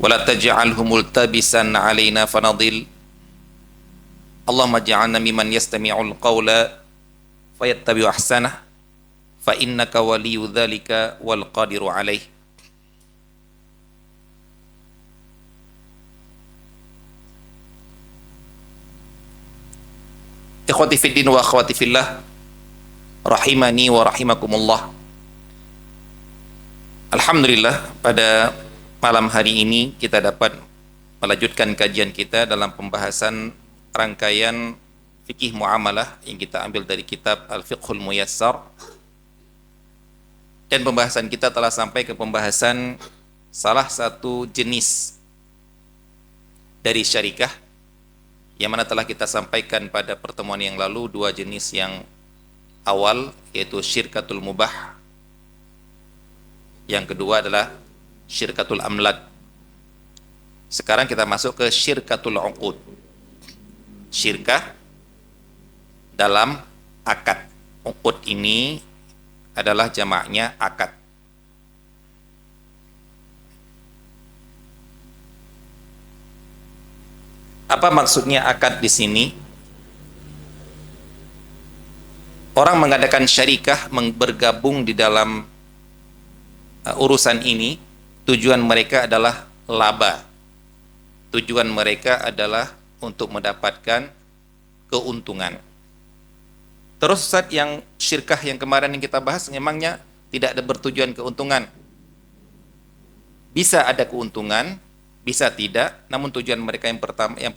wala taj'alhu multabisan 'alaina fanadil. Allahumma ja'alna mimman yastami'ul qawla fayattabi'u ahsanah fa innaka waliyyu dzalika wal qadiru 'alaih. Ikhwati fiddin wa akhwati fillah, rahimani wa rahimakumullah. Alhamdulillah, pada malam hari ini kita dapat melanjutkan kajian kita dalam pembahasan rangkaian fikih muamalah yang kita ambil dari kitab Al-Fiqhul Muyassar. Dan pembahasan kita telah sampai ke pembahasan salah satu jenis dari syarikah, yang mana telah kita sampaikan pada pertemuan yang lalu dua jenis yang awal, yaitu syirkatul mubah, yang kedua adalah syirkatul amlak. Sekarang kita masuk ke syirkatul uqud, syirkah dalam akad. Uqud ini adalah jamaknya akad. Apa maksudnya akad di sini? Orang mengadakan syarikah, bergabung di dalam urusan ini, tujuan mereka adalah laba. Tujuan mereka adalah untuk mendapatkan keuntungan. Terus Ustaz, yang syirkah yang kemarin yang kita bahas memangnya tidak ada bertujuan keuntungan. Bisa ada keuntungan, bisa tidak, namun tujuan mereka yang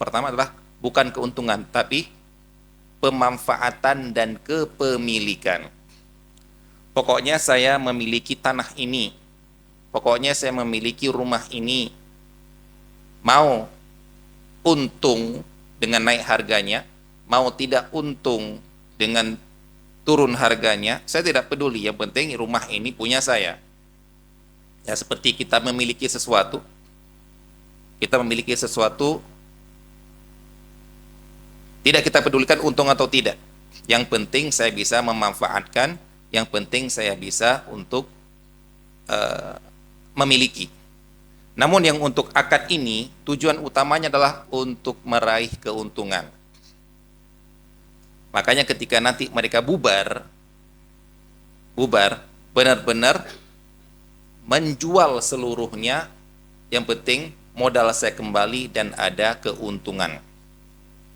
pertama adalah bukan keuntungan, tapi pemanfaatan dan kepemilikan. Pokoknya saya memiliki tanah ini, pokoknya saya memiliki rumah ini, mau untung dengan naik harganya, mau tidak untung dengan turun harganya, saya tidak peduli, yang penting rumah ini punya saya. Ya, seperti kita memiliki sesuatu, tidak kita pedulikan untung atau tidak, yang penting saya bisa memanfaatkan, yang penting saya bisa untuk memiliki. Namun yang untuk akad ini, tujuan utamanya adalah untuk meraih keuntungan. Makanya ketika nanti mereka bubar, benar-benar menjual seluruhnya, yang penting modal saya kembali dan ada keuntungan.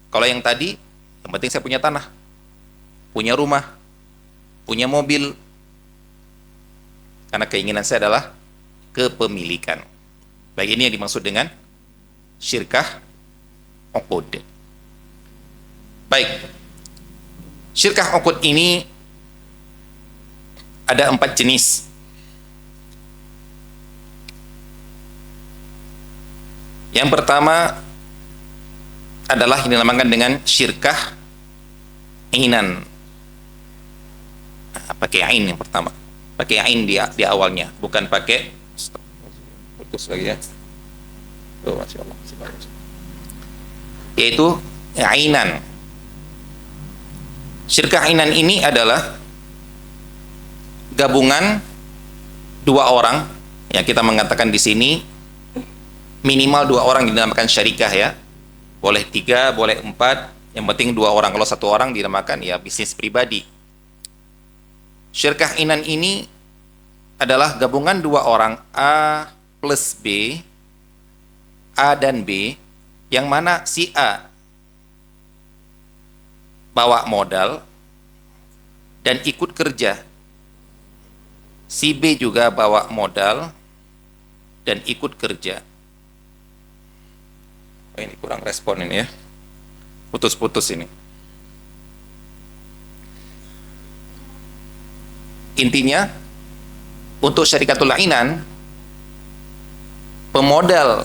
Kalau yang tadi, yang penting saya punya tanah, punya rumah, punya mobil, karena keinginan saya adalah kepemilikan. Baik, ini yang dimaksud dengan syirkah uqud. Baik, syirkah uqud ini ada 4 jenis. Yang pertama adalah yang dinamakan dengan syirkah ainan. Pakai ain yang pertama, pakai ain di awalnya, bukan pakai putus lagi ya. Oh, Masya Allah, yaitu ainan. Syirkah ainan ini adalah gabungan dua orang, ya kita mengatakan di sini minimal 2 orang dinamakan syarikah ya. Boleh 3, boleh 4, yang penting 2 orang. Kalau 1 orang dinamakan ya bisnis pribadi. Syirkah inan ini adalah gabungan 2 orang, A plus B, A dan B, yang mana si A bawa modal dan ikut kerja, si B juga bawa modal dan ikut kerja. Oh, ini kurang respon ini ya, putus-putus ini. Intinya untuk syarikatul ainan, pemodal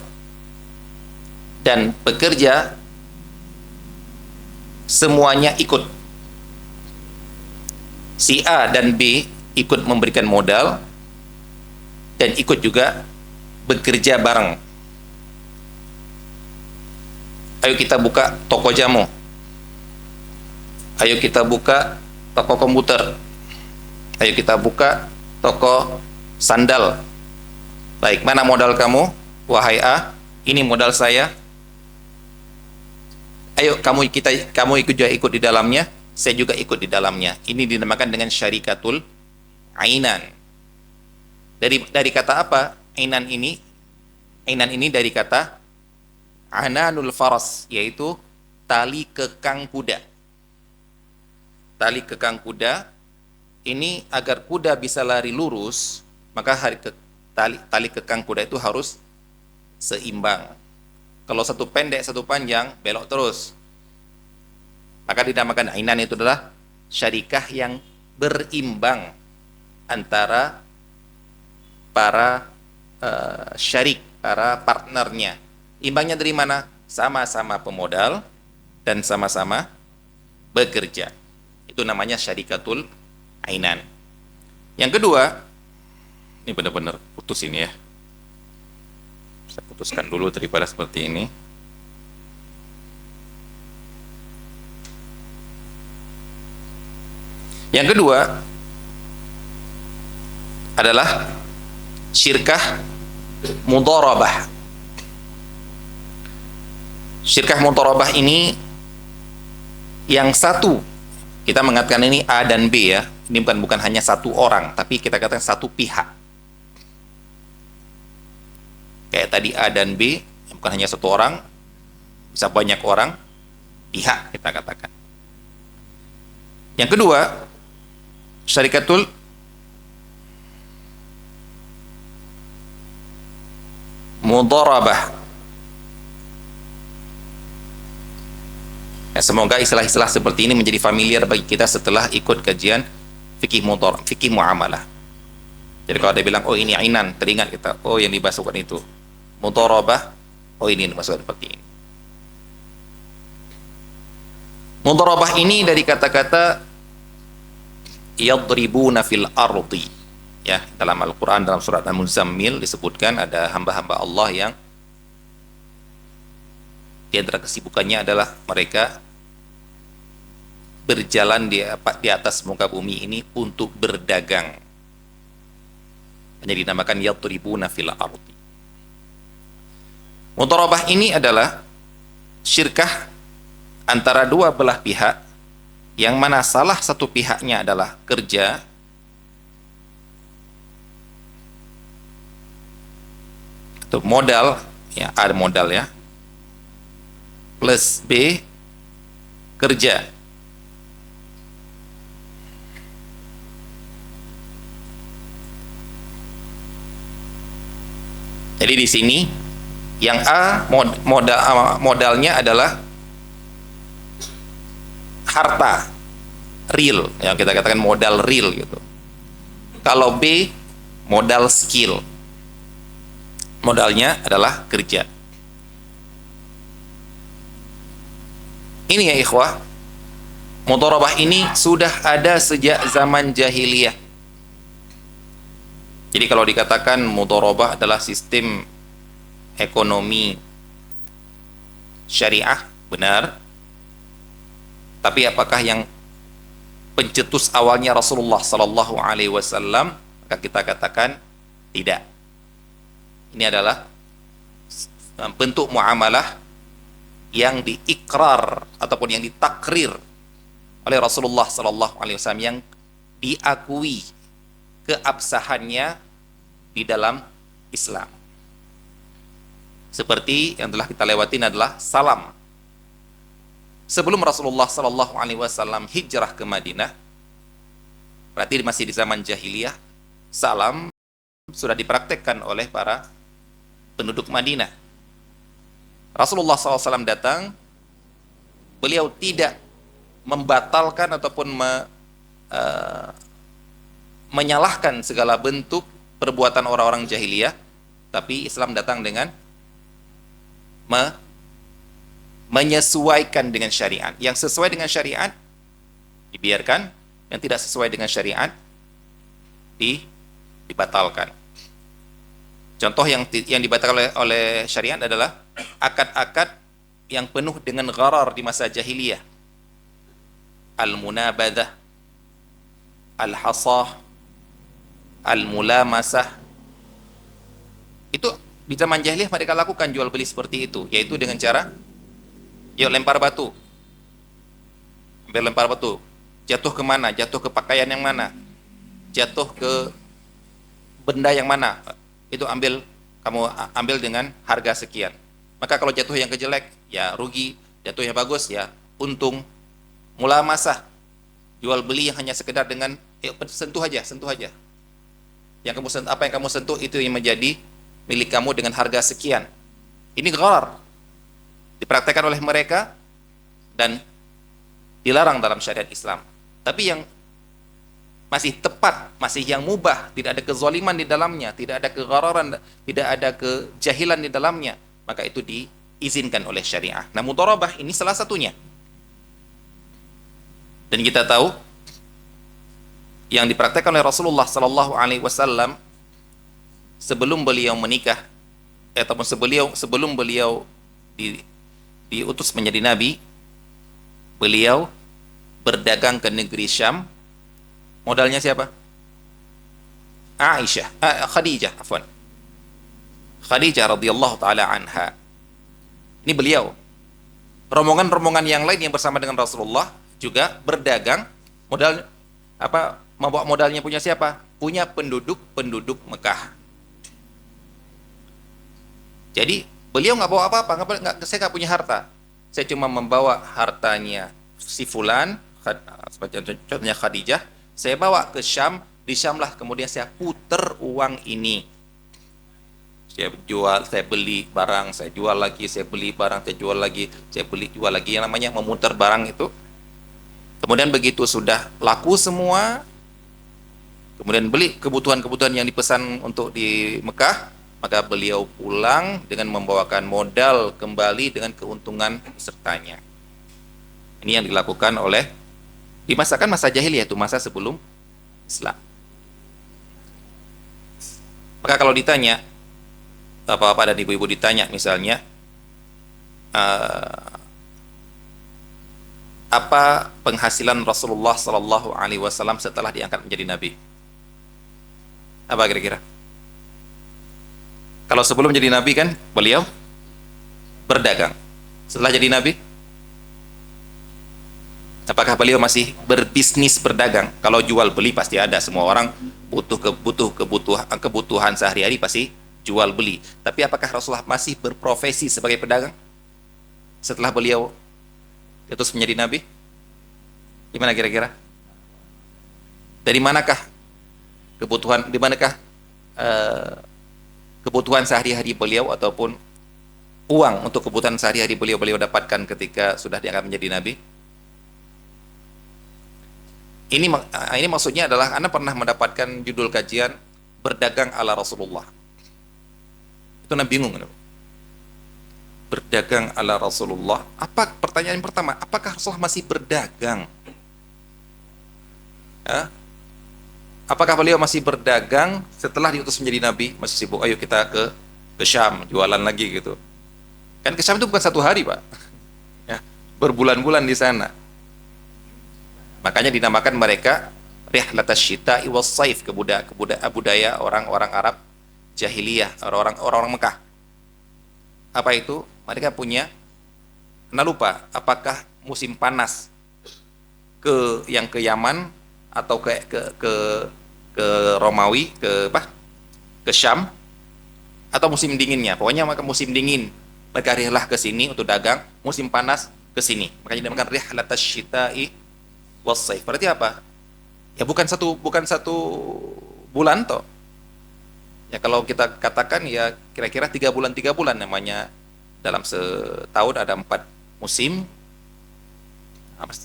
dan pekerja semuanya ikut. Si A dan B ikut memberikan modal dan ikut juga bekerja bareng. Ayo kita buka toko jamu, ayo kita buka toko komputer, ayo kita buka toko sandal. Baik, mana modal kamu? wahai A, ini modal saya, ayo kamu ikut juga ikut di dalamnya, saya juga ikut di dalamnya. Ini dinamakan dengan syarikatul ainan. Dari kata apa? Ainan ini dari kata ananul faras, yaitu tali kekang kuda. Tali kekang kuda ini, agar kuda bisa lari lurus, maka tali kekang kuda itu harus seimbang. Kalau satu pendek satu panjang, belok terus. Maka dinamakan ainan, itu adalah syarikah yang berimbang antara para syarik, para partnernya. Imbangnya dari mana? Sama-sama pemodal dan sama-sama bekerja. Itu namanya syarikatul ainan. Yang kedua, ini benar-benar putus ini ya. Saya putuskan dulu daripada seperti ini. Yang kedua adalah syirkah mudharabah. Syirkah mudharabah ini, yang satu, kita mengatakan ini A dan B ya. Ini bukan hanya satu orang, tapi kita katakan satu pihak. Kayak tadi A dan B, bukan hanya satu orang, bisa banyak orang, pihak kita katakan. Yang kedua, syarikatul mudharabah. Ya, semoga istilah-istilah seperti ini menjadi familiar bagi kita setelah ikut kajian fikih muamalah. Jadi kalau ada bilang, oh ini ainan, teringat kita, oh yang dimasukkan itu. Mudharabah, oh ini dimasukkan seperti ini. Mudharabah ini dari kata-kata yadribuna fil ardi. Ya, dalam Al-Qur'an, dalam surat Al-Muzammil disebutkan ada hamba-hamba Allah yang di antara kesibukannya adalah mereka berjalan di atas muka bumi ini untuk berdagang. Hanya dinamakan yadribuna fil ardi. Mudharabah ini adalah syirkah antara dua belah pihak, yang mana salah satu pihaknya adalah kerja, atau modal, ya ada modal ya, plus B kerja. Jadi di sini yang A modalnya adalah harta real, yang kita katakan modal real gitu. Kalau B modal skill, modalnya adalah kerja. Ini ya ikhwah, mudharabah ini sudah ada sejak zaman jahiliyah. Jadi kalau dikatakan mudharabah adalah sistem ekonomi syariah, benar. Tapi apakah yang pencetus awalnya Rasulullah Sallallahu Alaihi Wasallam? Maka kita katakan tidak. Ini adalah bentuk muamalah yang diikrar ataupun yang ditakrir oleh Rasulullah Sallallahu Alaihi Wasallam, yang diakui keabsahannya di dalam Islam. Seperti yang telah kita lewatin adalah salam. Sebelum Rasulullah Sallallahu Alaihi Wasallam hijrah ke Madinah, berarti masih di zaman jahiliyah, salam sudah dipraktekkan oleh para penduduk Madinah. Rasulullah SAW datang, beliau tidak membatalkan ataupun menyalahkan segala bentuk perbuatan orang-orang jahiliyah, tapi Islam datang dengan menyesuaikan dengan syariat. Yang sesuai dengan syariat dibiarkan, yang tidak sesuai dengan syariat dibatalkan. Contoh yang dibatalkan oleh syariat adalah akad-akad yang penuh dengan gharar di masa jahiliyah. Al-munabadah, al-hasah, al-mulamasah. Itu di zaman jahiliyah mereka lakukan jual beli seperti itu, yaitu dengan cara yuk lempar batu, hampir lempar batu, jatuh ke mana, jatuh ke pakaian yang mana, jatuh ke benda yang mana, itu kamu ambil dengan harga sekian. Maka kalau jatuh yang kejelek ya rugi, jatuh yang bagus ya untung. Mula masa jual beli yang hanya sekedar dengan sentuh aja, sentuh aja. Apa yang kamu sentuh itu yang menjadi milik kamu dengan harga sekian. Ini gharar. Dipraktekkan oleh mereka dan dilarang dalam syariat Islam. Tapi yang masih tepat, masih yang mubah, tidak ada kezaliman di dalamnya, tidak ada keghararan, tidak ada kejahilan di dalamnya, maka itu diizinkan oleh syariah. Nah, mudharabah ini salah satunya. Dan kita tahu yang dipraktekkan oleh Rasulullah sallallahu alaihi wasallam sebelum beliau menikah ataupun sebelum beliau diutus menjadi nabi, beliau berdagang ke negeri Syam. Modalnya siapa? Khadijah, afwan. Khadijah radhiyallahu taala anha. Ini beliau. Rombongan-rombongan yang lain yang bersama dengan Rasulullah juga berdagang. Modal apa? Membawa modalnya punya siapa? Punya penduduk Mekah. Jadi beliau nggak bawa apa-apa, saya nggak punya harta. Saya cuma membawa hartanya si fulan, contohnya Khadijah. Saya bawa ke Syam, di Syam lah kemudian saya puter uang ini. Saya jual, saya beli barang, saya jual lagi, saya beli barang, saya jual lagi, saya beli, jual lagi. Yang namanya memutar barang itu. Kemudian begitu sudah laku semua, kemudian beli kebutuhan-kebutuhan yang dipesan untuk di Mekah, maka beliau pulang dengan membawakan modal kembali dengan keuntungan sertanya. Ini yang dilakukan oleh masa jahiliyah, itu masa sebelum Islam. Maka kalau ditanya, bapak-bapak dan ibu-ibu ditanya misalnya, apa penghasilan Rasulullah Sallallahu Alaihi Wasallam setelah diangkat menjadi nabi? Apa kira-kira? Kalau sebelum jadi nabi kan beliau berdagang. Setelah jadi nabi, apakah beliau masih berbisnis berdagang? Kalau jual beli pasti ada, semua orang butuh kebutuhan sehari-hari pasti jual beli. Tapi apakah Rasulullah masih berprofesi sebagai pedagang setelah beliau diutus menjadi nabi? Gimana kira-kira? Dari manakah kebutuhan, di manakah kebutuhan sehari-hari beliau ataupun uang untuk kebutuhan sehari-hari beliau dapatkan ketika sudah diangkat menjadi nabi? Ini maksudnya adalah Anda pernah mendapatkan judul kajian berdagang ala Rasulullah. Itu Anda bingung. Berdagang ala Rasulullah. Pertanyaan pertama, apakah Rasulullah masih berdagang? Ya? Apakah beliau masih berdagang setelah diutus menjadi nabi? Masih sibuk, ayo kita ke Syam, jualan lagi gitu. Kan ke Syam itu bukan satu hari, Pak. Ya, berbulan-bulan di sana. Makanya dinamakan mereka rihlatas syita'i was saif, budaya orang-orang Arab jahiliyah, orang-orang Mekah. Apa itu? Mereka punya, Anda lupa, apakah musim panas ke Yaman atau ke Romawi, ke Syam, atau musim dinginnya? Pokoknya maka musim dingin mereka rihlah ke sini untuk dagang, musim panas ke sini. Makanya dinamakan rihlatas syita'i was saif. Berarti apa? Ya bukan satu bulan toh. Ya kalau kita katakan ya kira-kira 3 bulan namanya, dalam setahun ada 4 musim.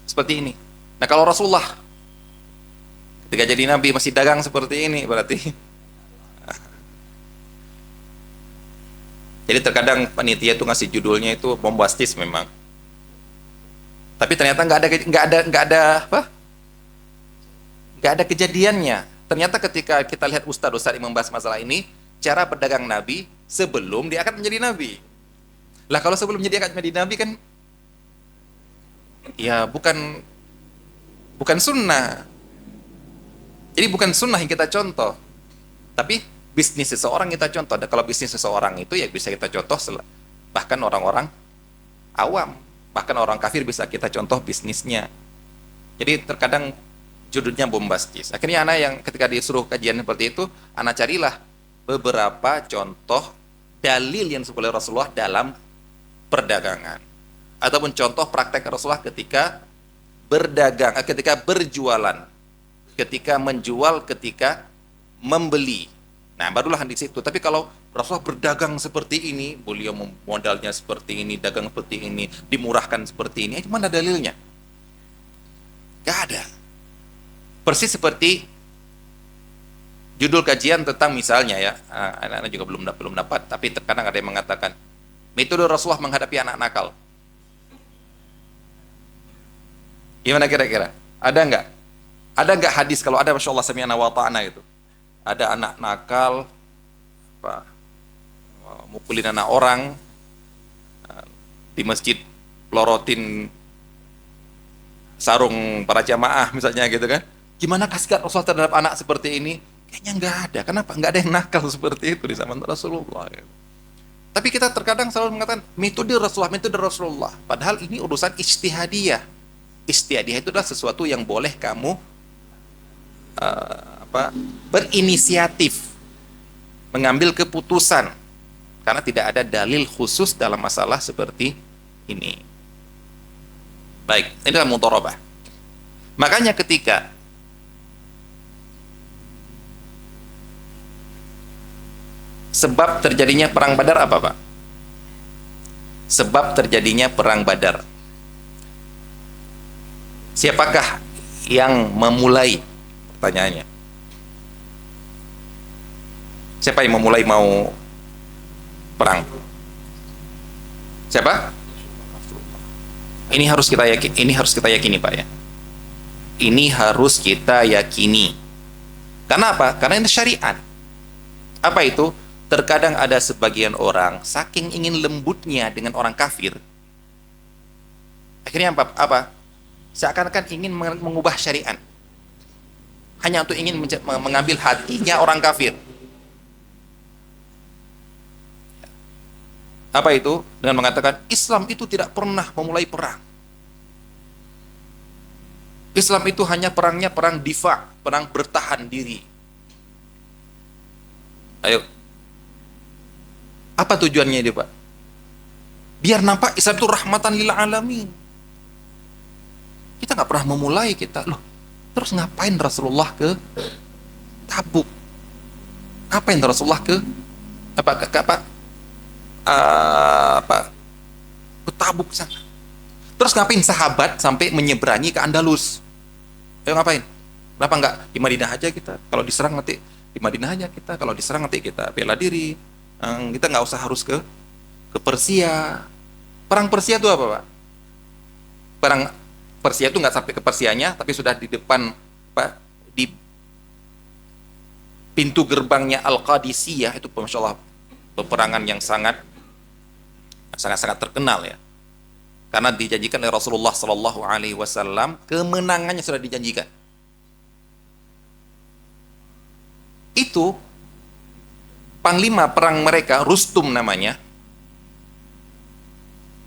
Seperti ini. Nah kalau Rasulullah ketika jadi nabi masih dagang seperti ini, berarti jadi terkadang panitia itu ngasih judulnya itu bombastis memang. Tapi ternyata nggak ada kejadiannya. Ternyata ketika kita lihat ustadz yang membahas masalah ini, cara berdagang Nabi sebelum dia akan menjadi Nabi. Lah kalau sebelum dia akan menjadi Nabi kan, ya bukan sunnah. Jadi bukan sunnah yang kita contoh. Tapi bisnis seseorang kita contoh. Dan kalau bisnis seseorang itu ya bisa kita contoh bahkan orang-orang awam, bahkan orang kafir bisa kita contoh bisnisnya. Jadi terkadang judulnya bombastis. Akhirnya anak yang ketika disuruh kajian seperti itu, anak carilah beberapa contoh dalil yang disebut oleh Rasulullah dalam perdagangan. Ataupun contoh praktek Rasulullah ketika berdagang, ketika berjualan, ketika menjual, ketika membeli. Nah, barulah di situ. Tapi kalau Rasulullah berdagang seperti ini, beliau modalnya seperti ini, dagang seperti ini, dimurahkan seperti ini, mana dalilnya? Gak ada. Persis seperti judul kajian tentang misalnya ya, anak-anak juga belum dapat, tapi terkadang ada yang mengatakan metode Rasulullah menghadapi anak nakal. Gimana kira-kira? Ada nggak? Ada nggak hadis kalau ada Masya Allah sami'na wa ta'na itu? Ada anak nakal, mukulin anak orang, di masjid pelorotin sarung para jamaah misalnya gitu kan. Gimana khasiat Rasulullah terhadap anak seperti ini? Kayaknya nggak ada. Kenapa? Nggak ada yang nakal seperti itu di zaman Rasulullah. Tapi kita terkadang selalu mengatakan metode Rasulullah. Padahal ini urusan ijtihadiyah. Ijtihadiyah itu adalah sesuatu yang boleh kamu berinisiatif, mengambil keputusan. Karena tidak ada dalil khusus dalam masalah seperti ini. Baik, ini adalah mudharabah. Makanya ketika sebab terjadinya perang Badar apa, Pak? Sebab terjadinya perang Badar. Siapakah yang memulai? Pertanyaannya. Siapa yang memulai mau perang? Siapa? Ini harus kita yakini, Pak ya. Ini harus kita yakini. Karena apa? Karena ini syariat. Apa itu? Terkadang ada sebagian orang saking ingin lembutnya dengan orang kafir, akhirnya apa? Seakan-akan ingin mengubah syariat hanya untuk ingin mengambil hatinya orang kafir. Apa itu? Dengan mengatakan Islam itu tidak pernah memulai perang. Islam itu hanya perangnya perang difa, perang bertahan diri. Ayo, apa tujuannya itu, Pak? Biar nampak Islam itu rahmatan lil alamin. Kita nggak pernah memulai kita loh. Terus ngapain Rasulullah ke Tabuk? Ngapain Rasulullah ke Tabuk sana? Terus ngapain sahabat sampai menyeberangi ke Andalus? Ayo ngapain? Kenapa nggak di Madinah aja kita? Kalau diserang nanti di Madinah aja kita. Kalau diserang nanti kita bela diri. Kita nggak usah harus ke Persia. Perang Persia itu apa, Pak? Perang Persia itu nggak sampai ke Persianya, tapi sudah di depan, Pak, di pintu gerbangnya Al-Qadisiyah itu, Masya Allah, peperangan yang sangat terkenal ya. Karena dijanjikan oleh Rasulullah Sallallahu Alaihi Wasallam, kemenangannya sudah dijanjikan. Itu panglima perang mereka, Rustum namanya,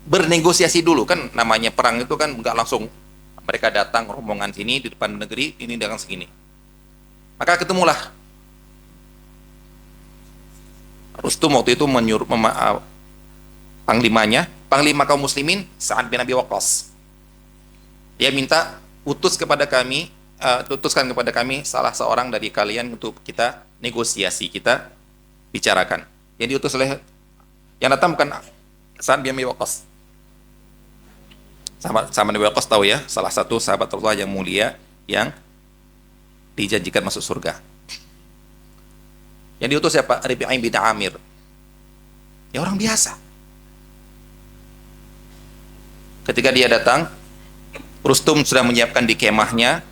bernegosiasi dulu. Kan namanya perang itu kan nggak langsung mereka datang rombongan sini di depan negeri, ini dagang segini. Maka ketemulah Rustum waktu itu menyuruh panglima kaum muslimin, Sa'ad bin Abi Waqqas. Dia minta utuskan kepada kami salah seorang dari kalian untuk kita negosiasi, kita bicarakan. Yang diutus oleh yang datang bukan Sa'ad bin Abi Waqqas. Sama Nabi Waqqas tahu ya, salah satu sahabat Allah yang mulia yang dijanjikan masuk surga. Yang diutus siapa? Rabi'ah bin Amir. Ya orang biasa. Ketika dia datang, Rustum sudah menyiapkan di kemahnya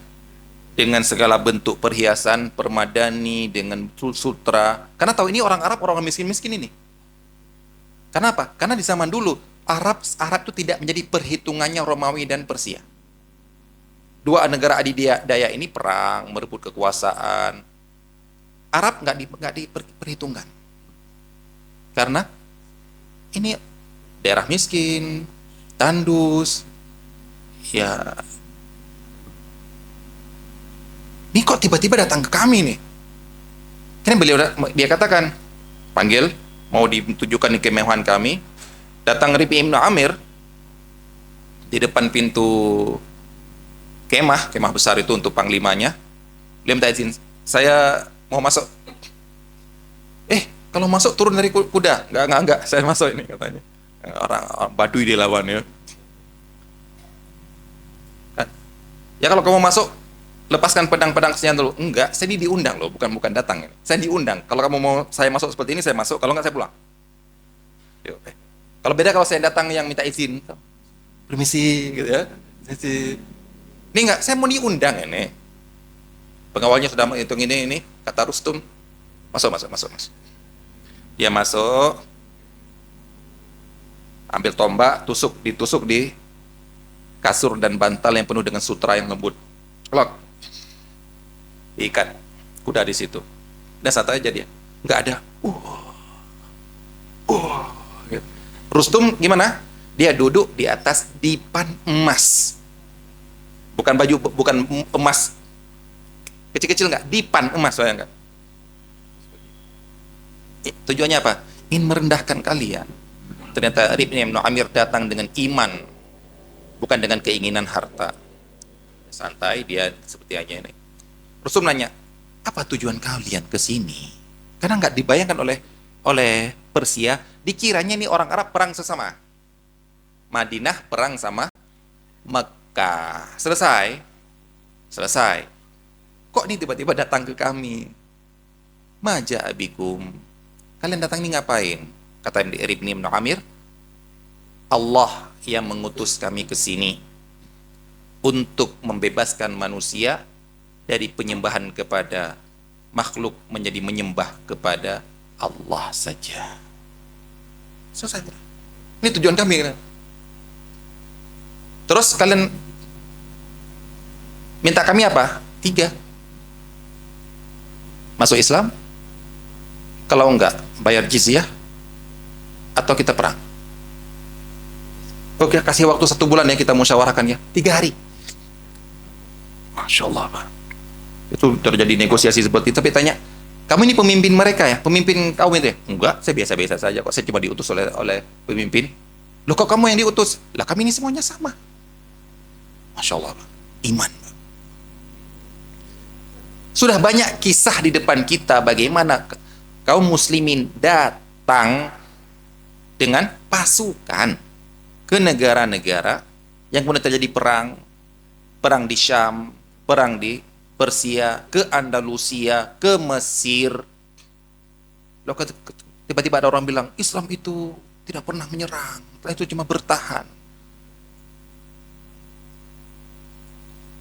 dengan segala bentuk perhiasan, permadani, dengan sutra. Karena tahu ini orang Arab, orang miskin-miskin ini. Kenapa? Karena di zaman dulu Arab itu tidak menjadi perhitungannya Romawi dan Persia. Dua negara adidaya ini perang, merebut kekuasaan. Arab nggak diperhitungkan. Karena ini daerah miskin, tandus, ya. Ini kok tiba-tiba datang ke kami nih? Kan dia katakan, panggil, mau ditujukan kemewahan kami, datang Rib'i Ibn Amir di depan pintu kemah besar itu untuk panglimanya. Dia minta izin, saya mau masuk. Kalau masuk turun dari kuda. Enggak, saya masuk ini katanya. Orang Baduy dilawan ya. Ya kalau kamu masuk, lepaskan pedang-pedang senjata dulu. Enggak, saya diundang loh, bukan datang. Saya diundang. Kalau kamu mau saya masuk seperti ini, saya masuk. Kalau enggak, saya pulang. Kalau beda kalau saya datang yang minta izin. Permisi, gitu ya. Ini enggak, saya mau diundang ini. Pengawalnya sudah menghitung ini, kata Rustum. Masuk. Dia masuk, ambil tombak, ditusuk di kasur dan bantal yang penuh dengan sutra yang lembut. Klok. Diikat kuda di situ. Dan santai aja dia. Enggak ada. Gitu. Rustum gimana? Dia duduk di atas dipan emas. Bukan baju, bukan emas kecil-kecil, enggak, dipan emas, enggak. Tujuannya apa? Ingin merendahkan kalian. Ternyata Rib'i Ibn Amir datang dengan iman, bukan dengan keinginan harta. Santai dia seperti aja ini. Rasul nanya, apa tujuan kalian ke sini? Karena nggak dibayangkan oleh Persia, dikiranya ini orang Arab perang sesama. Madinah perang sama Mekah. Selesai. Kok ini tiba-tiba datang ke kami? Maja abikum. Kalian datang ini ngapain? Kata Rib'i Ibn Amir, Allah yang mengutus kami ke sini untuk membebaskan manusia dari penyembahan kepada makhluk menjadi menyembah kepada Allah saja. Selesai. Ini tujuan kami. Terus kalian minta kami apa? 3. Masuk Islam? Kalau enggak, bayar jizyah atau kita perang. Oke, kasih waktu 1 bulan ya, kita musyawarahkan ya. 3 hari. Masya Allah, Pak. Itu terjadi negosiasi seperti itu. Tapi tanya, kamu ini pemimpin mereka ya? Pemimpin kaum itu ya? Enggak, saya biasa-biasa saja kok. Saya cuma diutus oleh pemimpin. Loh, kok kamu yang diutus? Lah, kami ini semuanya sama. Masya Allah, Pak. Iman, Pak. Sudah banyak kisah di depan kita bagaimana kaum muslimin datang dengan pasukan ke negara-negara yang kemudian terjadi perang di Syam, perang di Persia, ke Andalusia, ke Mesir. Loh, tiba-tiba ada orang bilang, Islam itu tidak pernah menyerang, itu cuma bertahan.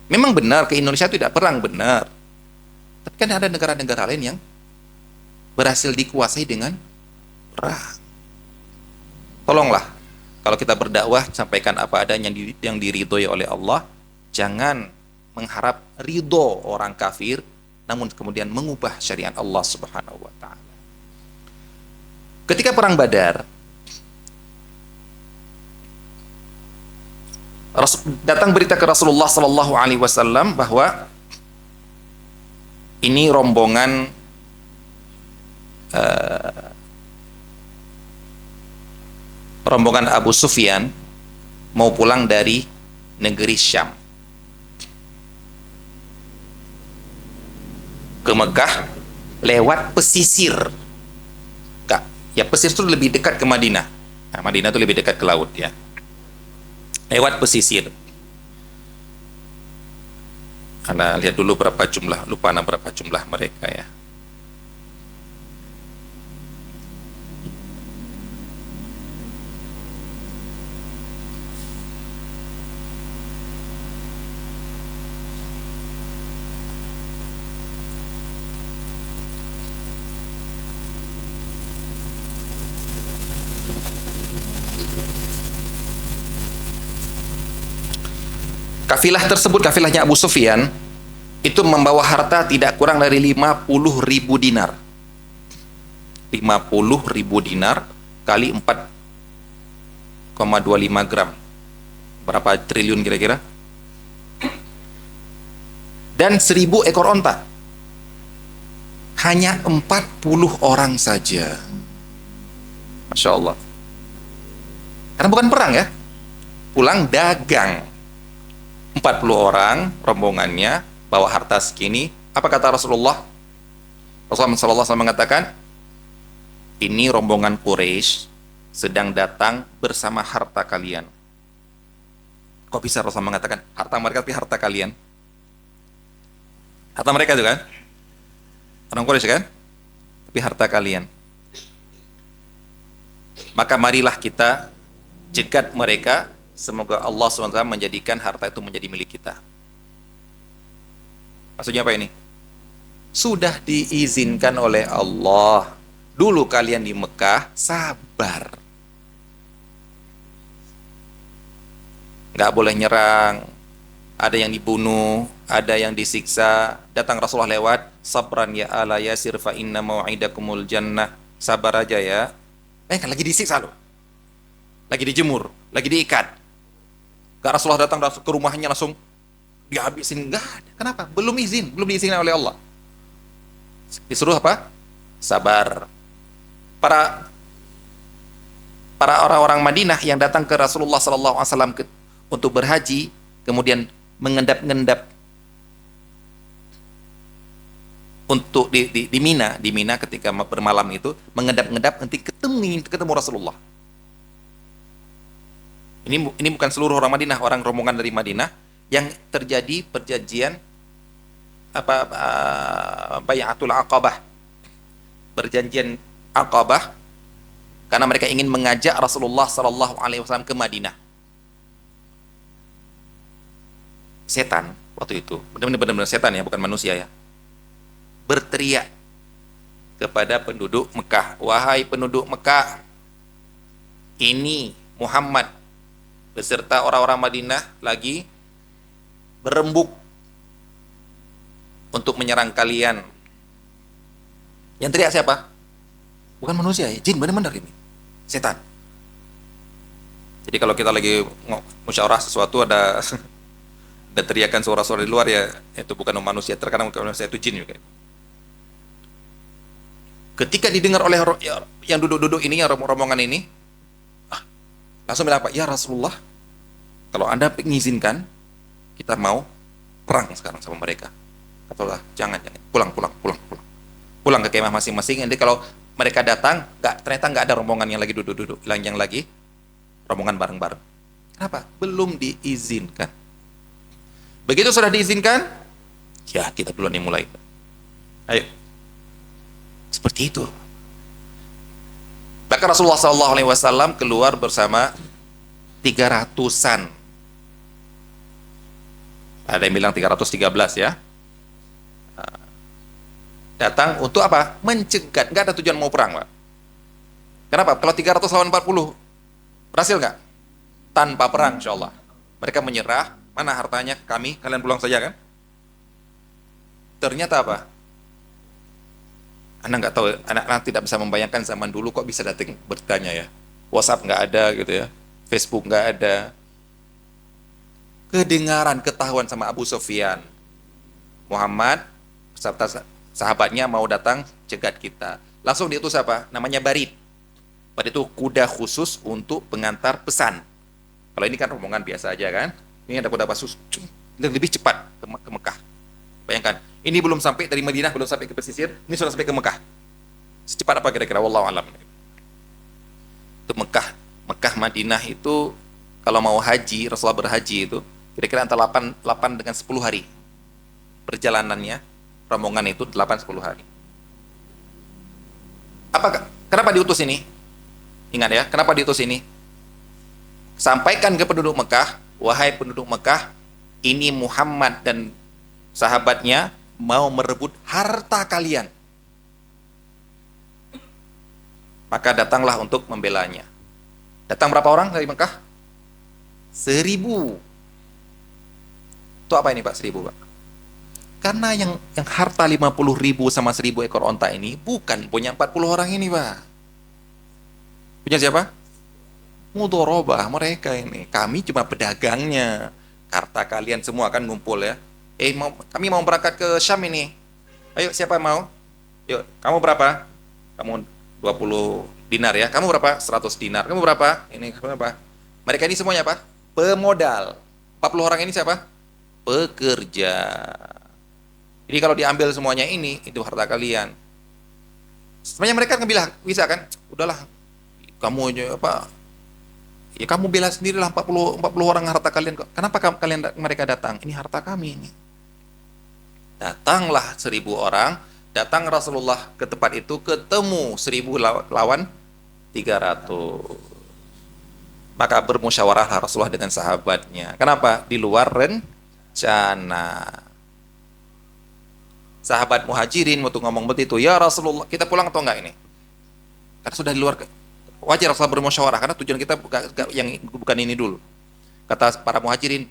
Memang benar, ke Indonesia tidak perang, benar. Tapi kan ada negara-negara lain yang berhasil dikuasai dengan perang. Tolonglah, kalau kita berdakwah, sampaikan apa adanya yang diridhoi oleh Allah. Jangan mengharap ridho orang kafir, namun kemudian mengubah syariat Allah Subhanahu wa ta'ala. Ketika perang Badar, datang berita ke Rasulullah sallallahu alaihi wasallam bahwa ini rombongan Abu Sufyan mau pulang dari negeri Syam ke Mekah lewat pesisir. Enggak, ya pesisir itu lebih dekat ke Madinah. Nah, Madinah itu lebih dekat ke laut ya. Lewat pesisir. Anda lihat dulu berapa jumlah, lupa berapa jumlah mereka ya. Kafilah tersebut, kafilahnya Abu Sufyan, itu membawa harta tidak kurang dari 50.000 dinar. 50.000 dinar kali 4,25 gram. Berapa triliun kira-kira? Dan 1.000 ekor onta. Hanya 40 orang saja. Masya Allah. Karena bukan perang ya. Pulang dagang. 40 orang rombongannya bawa harta segini. Apa kata Rasulullah? Rasulullah SAW mengatakan, ini rombongan Quraisy sedang datang bersama harta kalian. Kok bisa Rasulullah mengatakan harta mereka tapi harta kalian? Harta mereka itu kan? Orang Quraisy kan? Tapi harta kalian. Maka marilah kita jegat mereka. Semoga Allah SWT menjadikan harta itu menjadi milik kita. Maksudnya apa ini? Sudah diizinkan oleh Allah. Dulu kalian di Mekah sabar. Nggak boleh nyerang. Ada yang dibunuh, ada yang disiksa. Datang Rasulullah lewat, sabran ya ala yasir fa inna mau'idakumul jannah. Sabar aja ya. Kan lagi disiksa loh. Lagi dijemur, lagi diikat. Gak Rasulullah datang ke rumahnya langsung dihabisin. Enggak ada. Kenapa? Belum izin, belum diizinkan oleh Allah. Disuruh apa? Sabar. Para orang-orang Madinah yang datang ke Rasulullah SAW untuk berhaji, kemudian mengendap-endap untuk di Mina ketika bermalam itu, mengendap-endap nanti ketemu Rasulullah. Ini bukan seluruh orang Madinah, orang rombongan dari Madinah yang terjadi perjanjian Bayatul Aqabah. Perjanjian Aqabah karena mereka ingin mengajak Rasulullah SAW ke Madinah. Setan waktu itu, benar-benar setan ya, bukan manusia ya, berteriak kepada penduduk Mekah, wahai penduduk Mekah, ini Muhammad beserta orang-orang Madinah lagi berembuk untuk menyerang kalian. Yang teriak siapa? Bukan manusia ya, jin benar-benar ini, setan. Jadi kalau kita lagi musyawarah sesuatu ada teriakan suara-suara di luar ya, itu bukan manusia, terkadang manusia itu jin juga. Ketika didengar oleh yang duduk-duduk ini, yang rombongan ini, langsung bilang apa? Ya Rasulullah, kalau Anda mengizinkan, kita mau perang sekarang sama mereka. Katalah, jangan, pulang ke kemah masing-masing. Nanti kalau mereka datang, ternyata nggak ada rombongan yang lagi duduk-duduk, yang lagi rombongan bareng-bareng. Kenapa? Belum diizinkan. Begitu sudah diizinkan, ya kita duluan yang mulai. Ayo. Seperti itu. Maka Rasulullah SAW keluar bersama 300-an. Ada yang bilang 313 ya. Datang untuk apa? Mencegat. Nggak ada tujuan mau perang, Pak. Kenapa? Kalau 300 lawan 40, berhasil nggak? Tanpa perang, insya Allah. Mereka menyerah. Mana hartanya? Kalian pulang saja kan? Ternyata apa? Anak nggak tahu, anak tidak bisa membayangkan zaman dulu kok bisa datang bertanya ya. WhatsApp nggak ada gitu ya, Facebook nggak ada. Ketahuan sama Abu Sufyan, Muhammad serta sahabatnya mau datang cegat kita. Langsung diutus apa? Namanya Barid. Barid itu kuda khusus untuk pengantar pesan. Kalau ini kan rombongan biasa aja kan. Ini ada kuda khusus lebih cepat ke Mekah. Bayangkan, ini belum sampai dari Madinah, belum sampai ke pesisir, ini sudah sampai ke Mekah. Secepat apa kira-kira? Wallahu a'lam. Itu Mekah Madinah itu kalau mau haji, Rasulullah berhaji itu kira-kira antara 8 dengan 10 hari. Perjalanannya, rombongan itu 8-10 hari. Kenapa diutus ini? Ingat ya, kenapa diutus ini? Sampaikan ke penduduk Mekah, wahai penduduk Mekah, ini Muhammad dan sahabatnya mau merebut harta kalian. Maka datanglah untuk membelanya. Datang berapa orang dari Mekah? 1.000. Itu apa ini Pak, 1.000 Pak? Karena yang harta 50.000 sama 1.000 ekor onta ini bukan punya 40 orang ini, Pak. Punya siapa? Mudorobah mereka ini. Kami cuma pedagangnya. Harta kalian semua kan ngumpul ya. Kami mau berangkat ke Syam ini. Ayo, siapa yang mau? Yuk, kamu berapa? Kamu 20 dinar ya. Kamu berapa? 100 dinar. Kamu berapa? Ini berapa? Mereka ini semuanya apa? Pemodal. 40 orang ini siapa? Pekerja. Jadi kalau diambil semuanya ini, itu harta kalian. Sebenarnya mereka kan bilang, bisa kan? Udahlah, kamu aja apa? Ya kamu bela sendirilah 40 orang harta kalian kok. Kenapa mereka datang? Ini harta kami ini. Datanglah 1.000 orang, datang Rasulullah ke tempat itu, ketemu 1.000 lawan 300. Maka bermusyawarah Rasulullah dengan sahabatnya. Kenapa? Di luar rencana. Sahabat Muhajirin waktu ngomong begitu, ya Rasulullah, kita pulang atau enggak ini? Karena sudah di luar, wajar Rasulullah bermusyawarah, karena tujuan kita yang bukan ini dulu. Kata para Muhajirin,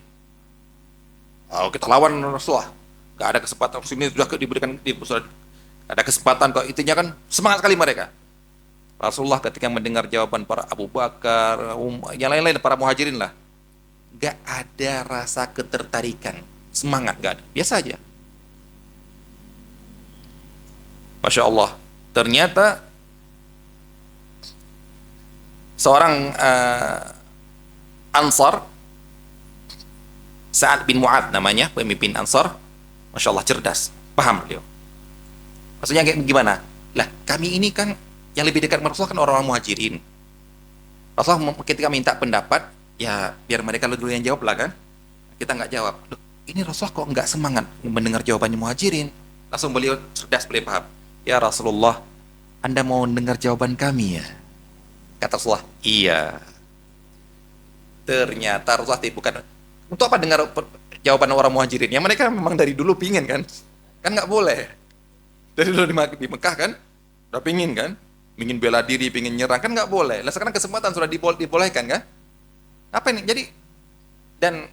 oh, kita lawan Rasulullah, gak ada kesempatan, ini sudah diberikan, ada kesempatan kok, intinya kan semangat sekali mereka. Rasulullah ketika mendengar jawaban para Abu Bakar, yang lain-lain, para Muhajirin lah, gak ada rasa ketertarikan, semangat gak ada, biasa aja. Masya Allah, ternyata seorang Ansar, Sa'ad bin Mu'ad namanya, pemimpin Ansar, Masya Allah cerdas, paham beliau. Maksudnya kayak gimana? Lah kami ini kan yang lebih dekat dengan Rasulullah kan orang-orang Muhajirin. Rasulullah ketika minta pendapat, ya biar mereka dulu yang jawab lah kan. Kita nggak jawab. Loh, ini Rasulullah kok nggak semangat mendengar jawabannya Muhajirin. Langsung beliau cerdas, beliau paham. Ya Rasulullah, Anda mau dengar jawaban kami ya? Kata Rasulullah, iya. Ternyata Rasulullah bukan, untuk apa dengar jawaban orang Muhajirin? Yang mereka memang dari dulu pingin kan? Kan nggak boleh. Dari dulu di Mekah kan, udah pingin kan? Pingin bela diri, pingin nyerang, kan nggak boleh. Lah sekarang kesempatan sudah dibolehkan kan? Apa ini? Jadi, dan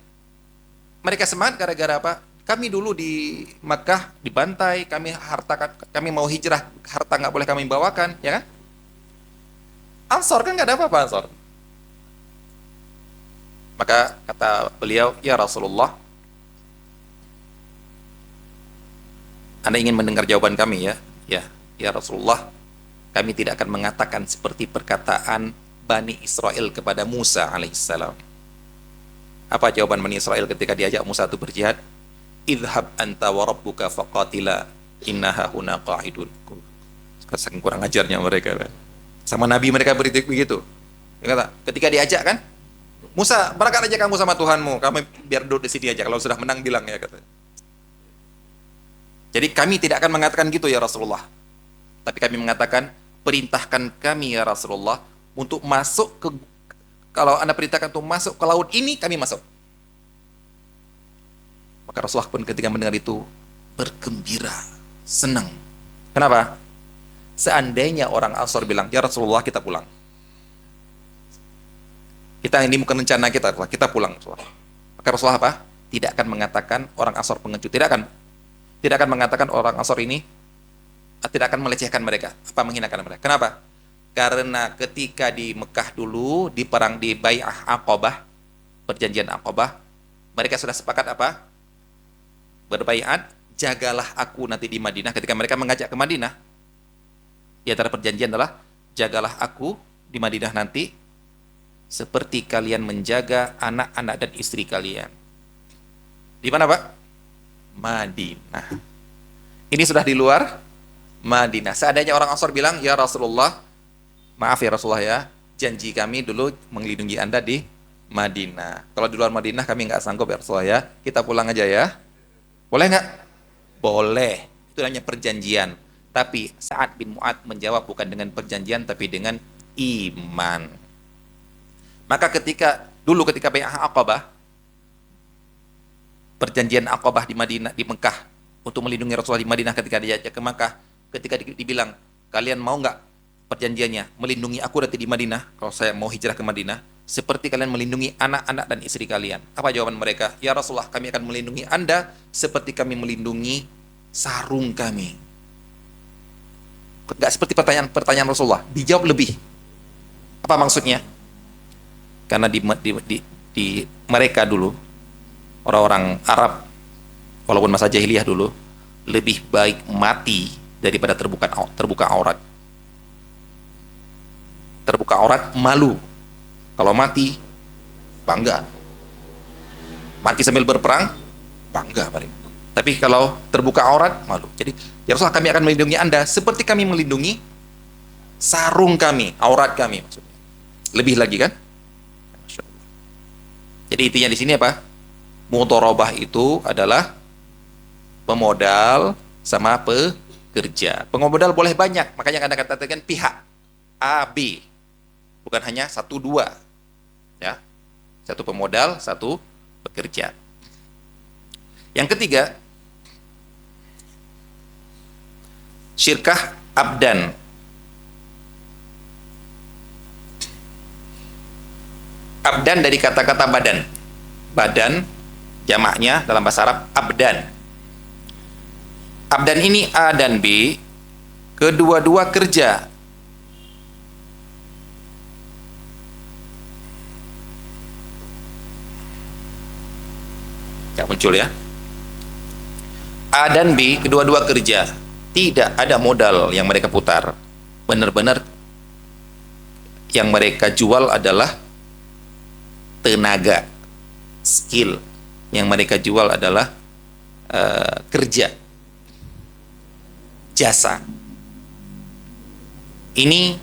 mereka semangat gara-gara apa? Kami dulu di Makkah dibantai, kami mau hijrah, harta nggak boleh kami bawakan, ya kan? Ansor kan nggak ada apa-apa Ansor. Maka kata beliau, ya Rasulullah, Anda ingin mendengar jawaban kami ya? Ya Rasulullah, kami tidak akan mengatakan seperti perkataan Bani Israel kepada Musa alaihissalam. Apa jawaban Bani Israel ketika diajak Musa itu berjihad? Idhab anta wa rabbuka faqatila innaha huna qa'idun. Saking kurang ajarnya mereka. Sama Nabi mereka begitu. Dia kata, ketika diajak kan, Musa, berangkat aja kamu sama Tuhanmu, kami biar duduk di sini aja, kalau sudah menang bilang ya katanya. Jadi kami tidak akan mengatakan gitu ya Rasulullah. Tapi kami mengatakan, perintahkan kami ya Rasulullah untuk masuk ke, kalau Anda perintahkan untuk masuk ke laut ini, kami masuk. Maka Rasulullah pun ketika mendengar itu bergembira, senang. Kenapa? Seandainya orang Ansor bilang, ya Rasulullah kita pulang. Ini bukan rencana kita pulang. Maka Rasulullah apa? Tidak akan mengatakan orang Ansor pengecut. Tidak akan mengatakan orang Ansor ini, tidak akan melecehkan mereka, apa menghinakan mereka. Kenapa? Karena ketika di Mekah dulu, di perang di Bai'ah Aqabah, perjanjian Aqabah, mereka sudah sepakat apa? Berbaiat, jagalah aku nanti di Madinah. Ketika mereka mengajak ke Madinah, di antara perjanjian adalah jagalah aku di Madinah nanti seperti kalian menjaga anak-anak dan istri kalian. Di mana, Pak? Madinah. Ini sudah di luar Madinah. Seandainya orang Ansor bilang, ya Rasulullah, maaf ya Rasulullah ya, janji kami dulu melindungi Anda di Madinah. Kalau di luar Madinah kami nggak sanggup ya Rasulullah ya, kita pulang aja ya. Boleh nggak? Boleh. Itu hanya perjanjian. Tapi Sa'ad bin Mu'ad menjawab bukan dengan perjanjian, tapi dengan iman. Maka ketika Bai'ah Aqabah, perjanjian Aqabah di Madinah, di Mekah, untuk melindungi Rasulullah di Madinah ketika diajak ke Mekah, ketika dibilang, kalian mau nggak perjanjiannya melindungi aku nanti di Madinah, kalau saya mau hijrah ke Madinah, seperti kalian melindungi anak-anak dan istri kalian. Apa jawaban mereka? Ya Rasulullah, kami akan melindungi Anda seperti kami melindungi sarung kami. Enggak seperti pertanyaan Rasulullah, dijawab lebih. Apa maksudnya? Karena di mereka dulu, orang-orang Arab, walaupun masa jahiliyah dulu, lebih baik mati daripada terbuka aurat. Terbuka aurat malu. Kalau mati, bangga. Mati sambil berperang, bangga paling. Tapi kalau terbuka aurat, malu. Jadi, ya Rasulullah, kami akan melindungi Anda seperti kami melindungi sarung kami, aurat kami maksudnya. Lebih lagi kan? Masya Allah. Jadi intinya di sini apa? Mudharabah itu adalah pemodal sama pekerja. Pemodal boleh banyak, makanya Anda katakan pihak A, B. Bukan hanya satu, dua. Ya. Satu pemodal, satu pekerja. Yang ketiga, syirkah abdan. Abdan dari kata-kata badan. Badan, jamaknya dalam bahasa Arab, abdan. Abdan ini A dan B, kedua-dua kerja. Ya, muncul ya. A dan B, kedua-dua kerja. Tidak ada modal yang mereka putar. Benar-benar yang mereka jual adalah tenaga, skill. Yang mereka jual adalah kerja, jasa. Ini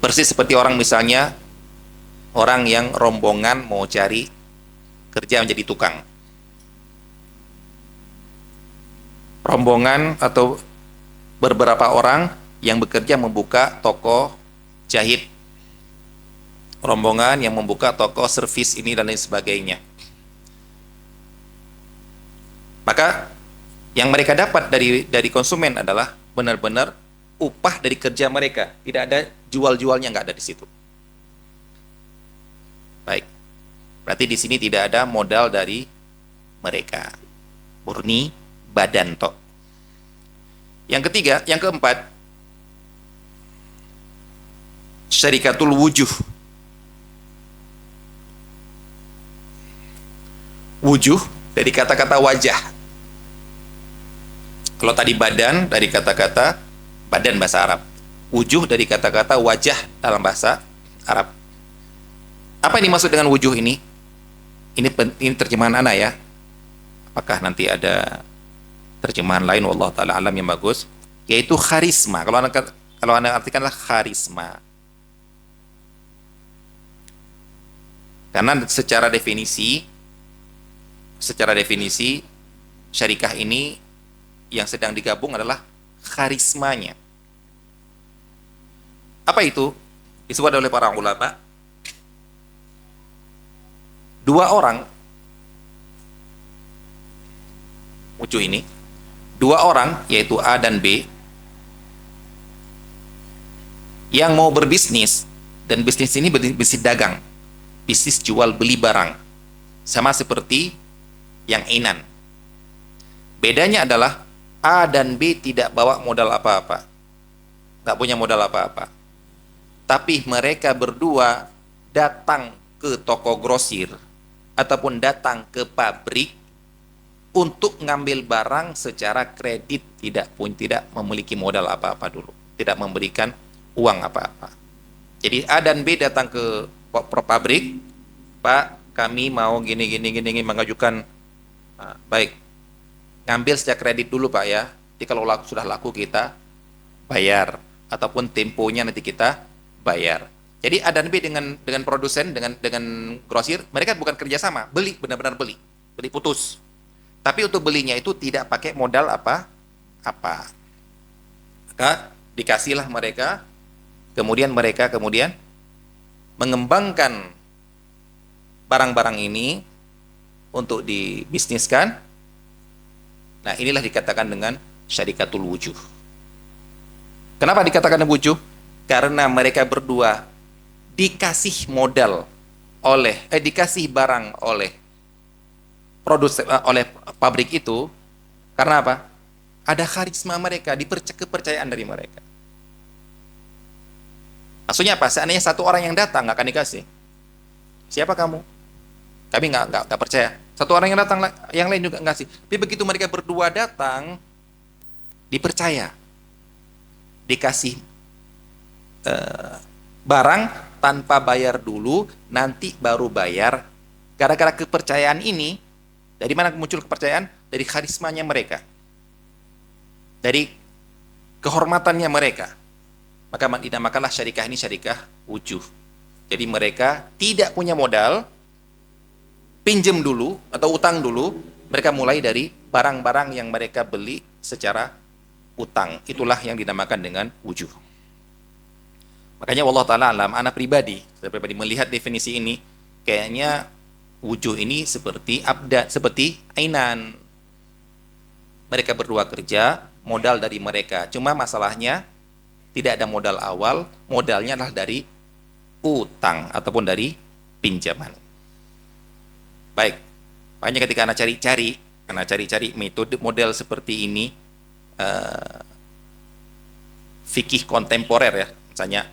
persis seperti orang misalnya, orang yang rombongan mau cari kerja menjadi tukang. Rombongan atau beberapa orang yang bekerja membuka toko jahit, rombongan yang membuka toko servis ini dan lain sebagainya. Maka yang mereka dapat dari konsumen adalah benar-benar upah dari kerja mereka. Tidak ada jual-jualnya, nggak ada di situ. Baik. Berarti di sini tidak ada modal dari mereka. Murni badan tok. Yang ketiga, yang keempat, syarikatul wujuh. Wujuh dari kata-kata wajah. Kalau tadi badan dari kata-kata badan bahasa Arab. Wujuh dari kata-kata wajah dalam bahasa Arab. Apa yang dimaksud dengan wujuh ini? Ini terjemahan ana ya. Apakah nanti ada terjemahan lain, wallahu taala alam, yang bagus, yaitu kharisma. Kalau anda artikanlah kharisma. Karena secara definisi syarikah ini yang sedang digabung adalah kharismanya. Apa itu? Disebut oleh para ulama, dua orang, dua orang yaitu A dan B yang mau berbisnis, dan bisnis ini bisnis dagang, bisnis jual beli barang, sama seperti yang inan. Bedanya adalah A dan B tidak bawa modal apa-apa, nggak punya modal apa-apa, tapi mereka berdua datang ke toko grosir ataupun datang ke pabrik untuk ngambil barang secara kredit, tidak memiliki modal apa-apa dulu, tidak memberikan uang apa-apa. Jadi A dan B datang ke pabrik, Pak, kami mau gini mengajukan, baik, ngambil secara kredit dulu Pak ya. Jadi kalau sudah laku kita bayar, ataupun temponya nanti kita bayar. Jadi A dan B dengan produsen, dengan grosir, mereka bukan kerjasama, beli, benar-benar beli putus. Tapi untuk belinya itu tidak pakai modal apa-apa. Maka dikasihlah mereka, kemudian mereka mengembangkan barang-barang ini untuk dibisniskan. Nah, inilah dikatakan dengan syarikatul wujuh. Kenapa dikatakan wujuh? Karena mereka berdua dikasih modal dikasih barang oleh produsen, oleh pabrik itu, Karena apa? Ada karisma mereka, kepercayaan dari mereka. Maksudnya apa? Seandainya satu orang yang datang nggak akan dikasih. Siapa kamu? Kami nggak percaya. Satu orang yang datang, yang lain juga nggak sih. Tapi begitu mereka berdua datang, dipercaya, dikasih barang tanpa bayar dulu, nanti baru bayar. Gara-gara kepercayaan ini, dari mana muncul kepercayaan? Dari karismanya mereka, dari kehormatannya mereka. Maka dinamakanlah syarikah ini syarikah wujuh. Jadi mereka tidak punya modal, pinjam dulu atau utang dulu, mereka mulai dari barang-barang yang mereka beli secara utang. Itulah yang dinamakan dengan wujuh. Makanya Allah Ta'ala alam, saya pribadi melihat definisi ini, kayaknya wujuh ini seperti abda, seperti ainan. Mereka berdua kerja, modal dari mereka. Cuma masalahnya, tidak ada modal awal, modalnya adalah dari utang ataupun dari pinjaman. Baik, makanya ketika anak cari-cari metode model seperti ini, fikih kontemporer ya, misalnya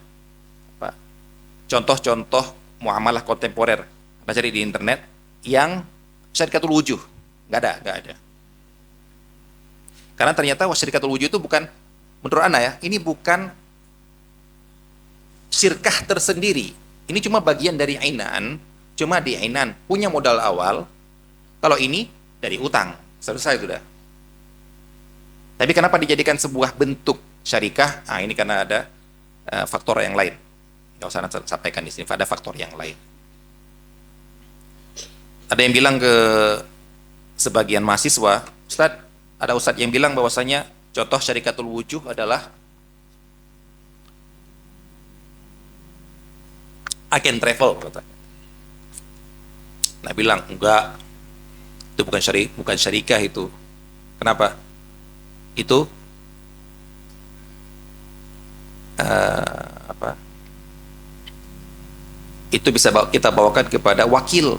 contoh-contoh muamalah kontemporer, anak cari di internet yang syarikatul wujuh, nggak ada. Karena ternyata syarikatul wujuh itu bukan, menurut Anda ya, ini bukan syirkah tersendiri. Ini cuma bagian dari ainan, cuma di ainan punya modal awal. Kalau ini dari utang, selesai sudah. Tapi kenapa dijadikan sebuah bentuk syarikah? Ini karena ada faktor yang lain. Nggak usah sampaikan di sini, ada faktor yang lain. Ada yang bilang ke sebagian mahasiswa, Ustadz, ada ustadz yang bilang bahwasanya contoh syarikatul wujuh adalah agen travel, katanya. Nah bilang enggak, itu bukan syarikah itu. Kenapa? Itu itu bisa kita bawakan kepada wakil.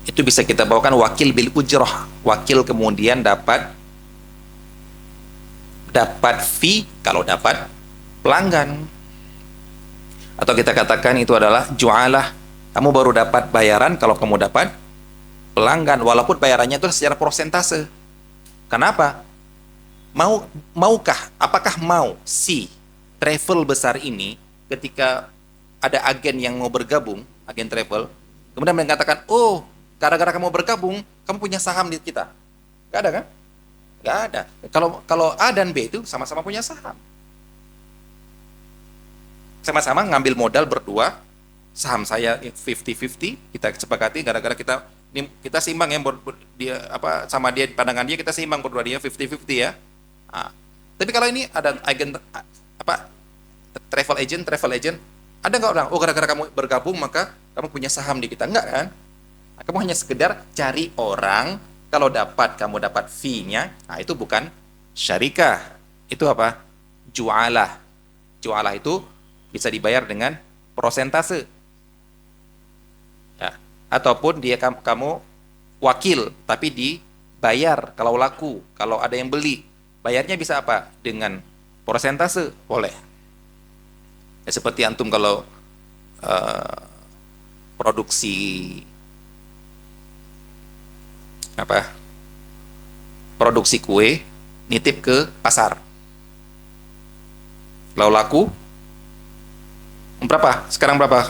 Itu bisa kita bawakan wakil bil ujrah, wakil kemudian dapat fee kalau dapat pelanggan. Atau kita katakan itu adalah jualah, kamu baru dapat bayaran kalau kamu dapat pelanggan, walaupun bayarannya itu secara prosentase. Kenapa? Apakah mau si travel besar ini ketika ada agen yang mau bergabung, agen travel, kemudian mengatakan, oh, gara-gara kamu bergabung, kamu punya saham di kita. Gak ada kan? Gak ada. Kalau A dan B itu sama-sama punya saham. Sama-sama ngambil modal berdua, saham saya 50-50, kita sepakati gara-gara kita seimbang ya, sama dia, pandangan dia kita seimbang berdua, dia 50-50 ya. Tapi kalau ini ada agen travel agent, ada nggak orang, oh gara-gara kamu bergabung maka kamu punya saham di kita? Enggak kan? Kamu hanya sekedar cari orang, kalau kamu dapat fee-nya, itu bukan syarikah. Itu apa? Jualah. Jualah itu bisa dibayar dengan prosentase. Ya. Ataupun kamu wakil, tapi dibayar kalau laku, kalau ada yang beli. Bayarnya bisa apa? Dengan persentase, boleh. Ya, seperti antum kalau produksi kue, nitip ke pasar. Kalau laku, berapa? Sekarang berapa?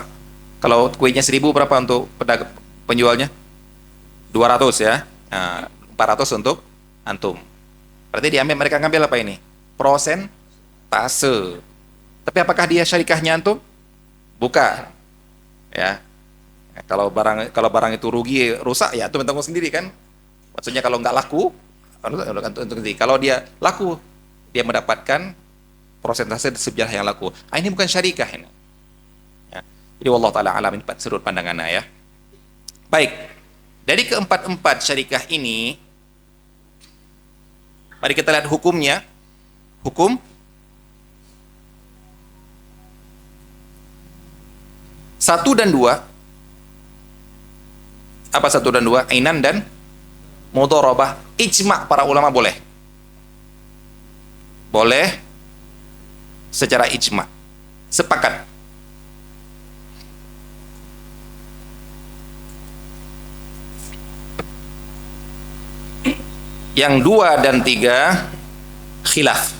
Kalau kuenya 1.000 berapa untuk penjualnya? 200 ya. Nah, 400 untuk antum. Berarti mereka ngambil apa ini? Prosentase. Tapi apakah dia syarikahnya antum? Bukan. Ya. Kalau barang itu rugi, rusak, ya antum tanggung sendiri kan? Maksudnya kalau nggak laku, kalau dia laku, dia mendapatkan prosentase sejarah yang laku. Ini bukan syarikah ini. Ya. Jadi wallahu taala alam, ini sudut pandangannya ya. Baik. Dari keempat syarikah ini, mari kita lihat hukumnya. Hukum 1 dan 2. Apa 1 dan 2? Ainan dan mudharabah, ijma' para ulama boleh. Boleh secara ijma'. Sepakat. Yang 2 dan 3 khilaf.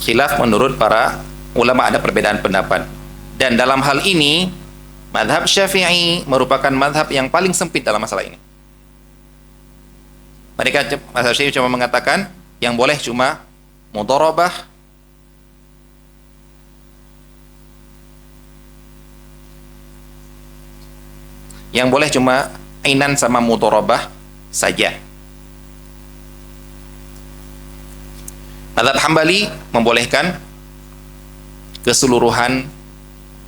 Khilaf menurut para ulama, ada perbedaan pendapat. Dan dalam hal ini mazhab Syafi'i merupakan mazhab yang paling sempit dalam masalah ini. Mereka mazhab Syafi'i cuma mengatakan yang boleh cuma mudharabah, yang boleh cuma ainan sama mudharabah saja. Mazhab Hambali membolehkan keseluruhan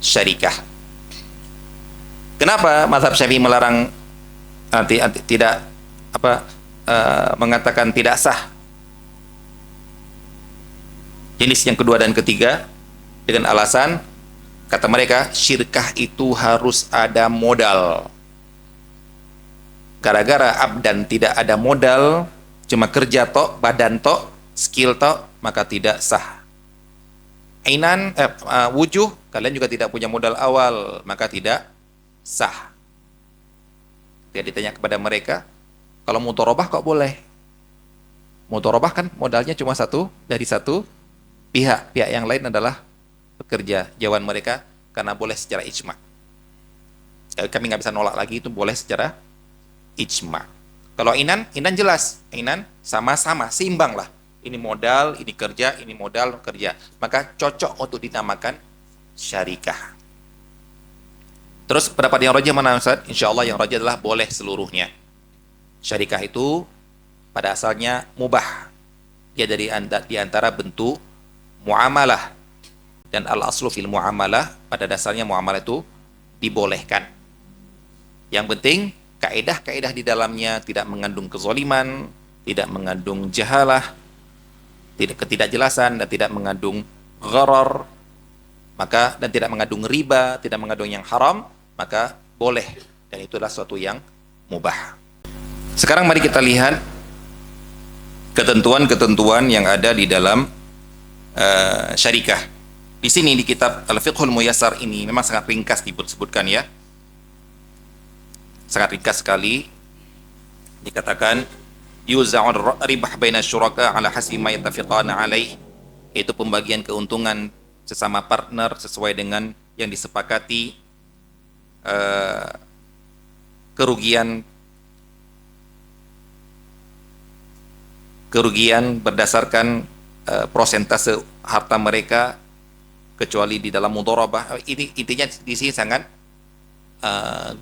syarikah. Kenapa mazhab Syafi'i melarang tidak mengatakan tidak sah jenis yang kedua dan ketiga? Dengan alasan, kata mereka, syirkah itu harus ada modal. Gara-gara abdan tidak ada modal, cuma kerja tok, badan tok, skill tok, maka tidak sah. Ainan, wujuh, kalian juga tidak punya modal awal, maka tidak sah. Dia ditanya kepada mereka, kalau mudharabah kok boleh? Mudharabah kan modalnya cuma dari satu pihak. Pihak yang lain adalah pekerja. Jawaban mereka, karena boleh secara ijma'. Kami nggak bisa nolak lagi, itu boleh secara ijma'. Kalau ainan jelas. Ainan sama-sama, seimbang lah. Ini modal, ini kerja, ini modal, kerja. Maka cocok untuk dinamakan syarikah. Terus pendapat yang rajih mana Ustaz? Insya Allah yang rajih adalah boleh seluruhnya. Syarikah itu pada asalnya mubah. Dia di antara bentuk muamalah. Dan al-aslu fil muamalah, pada dasarnya muamalah itu dibolehkan. Yang penting kaedah-kaedah di dalamnya tidak mengandung kezaliman, tidak mengandung jahalah, tidak ketidakjelasan, dan tidak mengandung gharar, maka dan tidak mengandung riba, tidak mengandung yang haram, maka boleh, dan itulah suatu yang mubah. Sekarang mari kita lihat ketentuan-ketentuan yang ada di dalam syarikah. Di sini di kitab Al-Fiqhul Muyassar ini memang sangat ringkas disebutkan ya. Sangat ringkas sekali. Dikatakan yuza'ur ribah baina syuraka ala hasbi ma yattafiqana alaih, yaitu pembagian keuntungan sesama partner sesuai dengan yang disepakati. Kerugian berdasarkan prosentase harta mereka, kecuali di dalam mudharabah. Ini intinya di sini sangat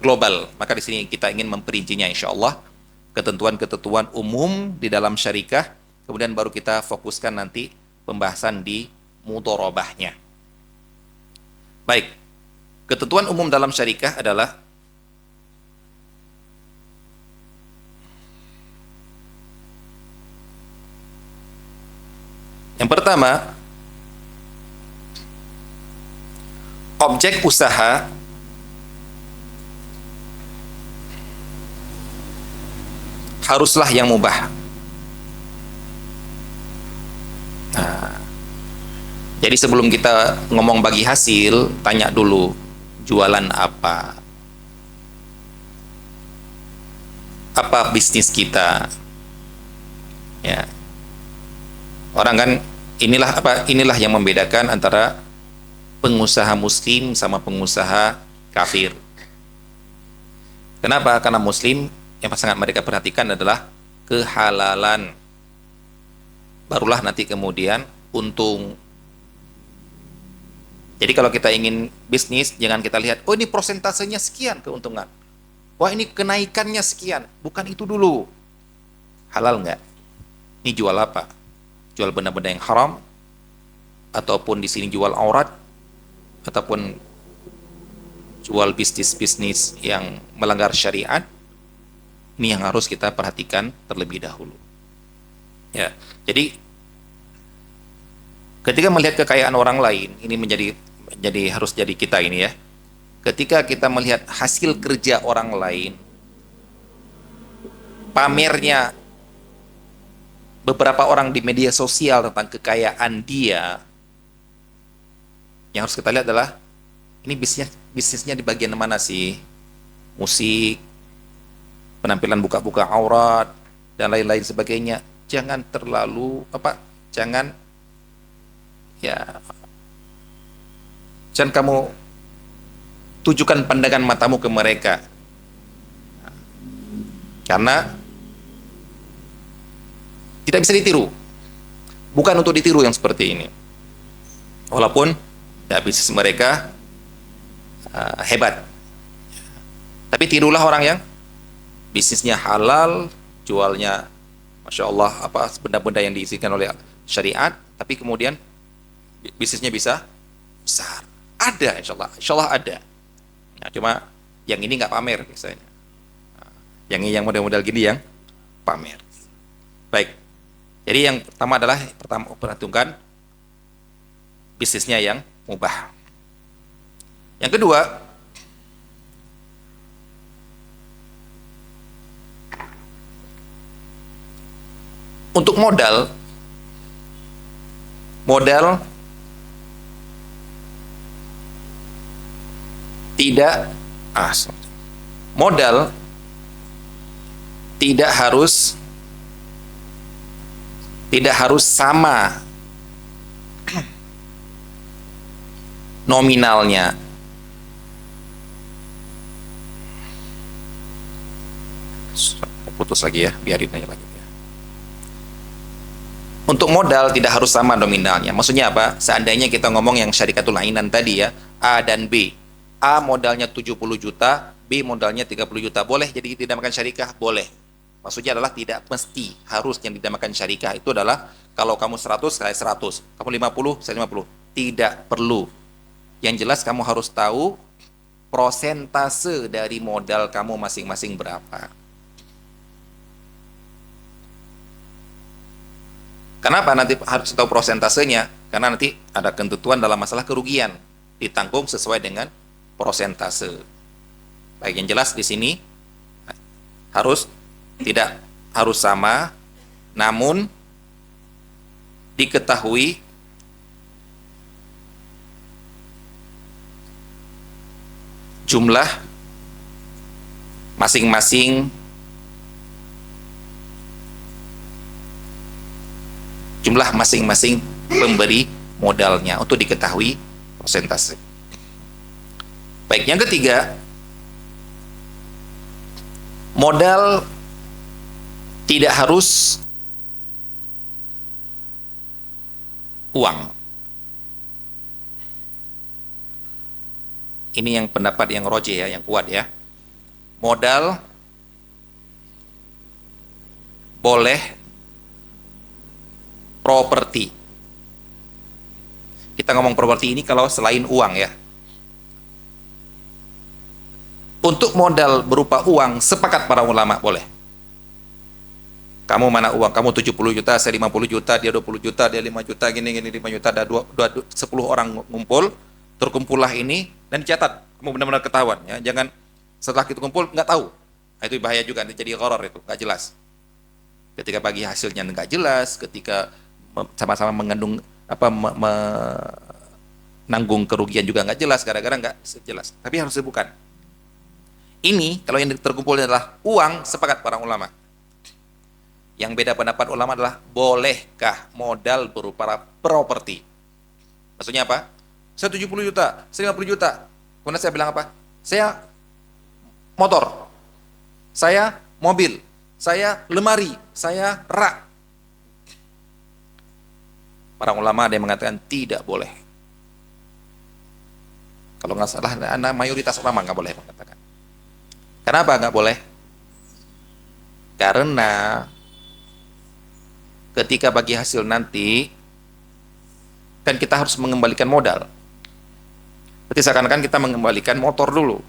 global. Maka di sini kita ingin memperincinya insyaallah, ketentuan-ketentuan umum di dalam syarikah, kemudian baru kita fokuskan nanti pembahasan di mudharabahnya. Baik, ketentuan umum dalam syarikah adalah yang pertama, objek usaha haruslah yang mubah. Nah, jadi sebelum kita ngomong bagi hasil, tanya dulu jualan apa bisnis kita. Ya, orang kan inilah yang membedakan antara pengusaha muslim sama pengusaha kafir. Kenapa? Karena muslim yang sangat mereka perhatikan adalah kehalalan. Barulah nanti kemudian untung. Jadi kalau kita ingin bisnis, jangan kita lihat, oh ini prosentasenya sekian keuntungan, wah ini kenaikannya sekian. Bukan itu dulu. Halal nggak? Ini jual apa? Jual benda-benda yang haram, ataupun di sini jual aurat, ataupun jual bisnis-bisnis yang melanggar syariat. Ini yang harus kita perhatikan terlebih dahulu. Ya, jadi ketika melihat kekayaan orang lain, ini menjadi harus jadi kita ini ya. Ketika kita melihat hasil kerja orang lain, pamernya beberapa orang di media sosial tentang kekayaan dia, yang harus kita lihat adalah ini bisnisnya di bagian mana sih? Musik, penampilan buka-buka aurat dan lain-lain sebagainya. Jangan terlalu jangan ya jangan kamu tujukan pandangan matamu ke mereka, karena tidak bisa ditiru. Bukan untuk ditiru yang seperti ini. Walaupun ya, bisnis mereka hebat, tapi tirulah orang yang bisnisnya halal, jualnya Masya Allah benda-benda yang diizinkan oleh syariat, tapi kemudian bisnisnya bisa besar. Ada, insya Allah ada. Nah, cuma yang ini nggak pamer biasanya. Yang model-model gini yang pamer. Baik. Jadi yang pertama adalah perhitungkan bisnisnya yang mubah. Yang kedua, untuk modal tidak modal tidak harus sama nominalnya. Putus lagi ya, biarin aja lagi. Untuk modal tidak harus sama nominalnya. Maksudnya apa? Seandainya kita ngomong yang syarikatul ainan tadi ya, A dan B. A modalnya 70 juta, B modalnya 30 juta. Boleh jadi dinamakan syarikah? Boleh. Maksudnya adalah tidak mesti harus yang dinamakan syarikah itu adalah kalau kamu 100, saya 100. Kamu 50, saya 50. Tidak perlu. Yang jelas kamu harus tahu prosentase dari modal kamu masing-masing berapa. Kenapa nanti harus tahu prosentasenya? Karena nanti ada ketentuan dalam masalah kerugian, ditanggung sesuai dengan prosentase. Baik, yang jelas di sini tidak harus sama, namun diketahui jumlah masing-masing pemberi modalnya untuk diketahui persentase. Baik, yang ketiga, modal tidak harus uang. Ini yang pendapat yang rojih ya, yang kuat ya. Modal boleh properti. Kita ngomong properti ini kalau selain uang ya. Untuk modal berupa uang, sepakat para ulama boleh. Kamu mana uang? Kamu 70 juta, saya 50 juta, dia 20 juta, dia 5 juta, gini 5 juta, ada 10 orang ngumpul, terkumpullah ini, dan dicatat. Kamu benar-benar ketahuan ya. Jangan setelah kita kumpul nggak tahu. Nah, itu bahaya juga, jadi gharar itu, nggak jelas. Ketika bagi hasilnya nggak jelas, ketika sama-sama mengandung menanggung kerugian juga nggak jelas, gara-gara nggak jelas. Tapi harus disebutkan. Ini kalau yang terkumpul adalah uang, sepakat para ulama. Yang beda pendapat ulama adalah bolehkah modal berupa properti. Maksudnya apa? Saya 70 juta, saya 50 juta. Kemudian saya bilang apa? Saya motor, saya mobil, saya lemari, saya rak. Para ulama ada yang mengatakan tidak boleh. Kalau nggak salah, mayoritas ulama nggak boleh mengatakan. Kenapa nggak boleh? Karena ketika bagi hasil nanti, kan kita harus mengembalikan modal. Berarti seakan-akan kita mengembalikan motor dulu.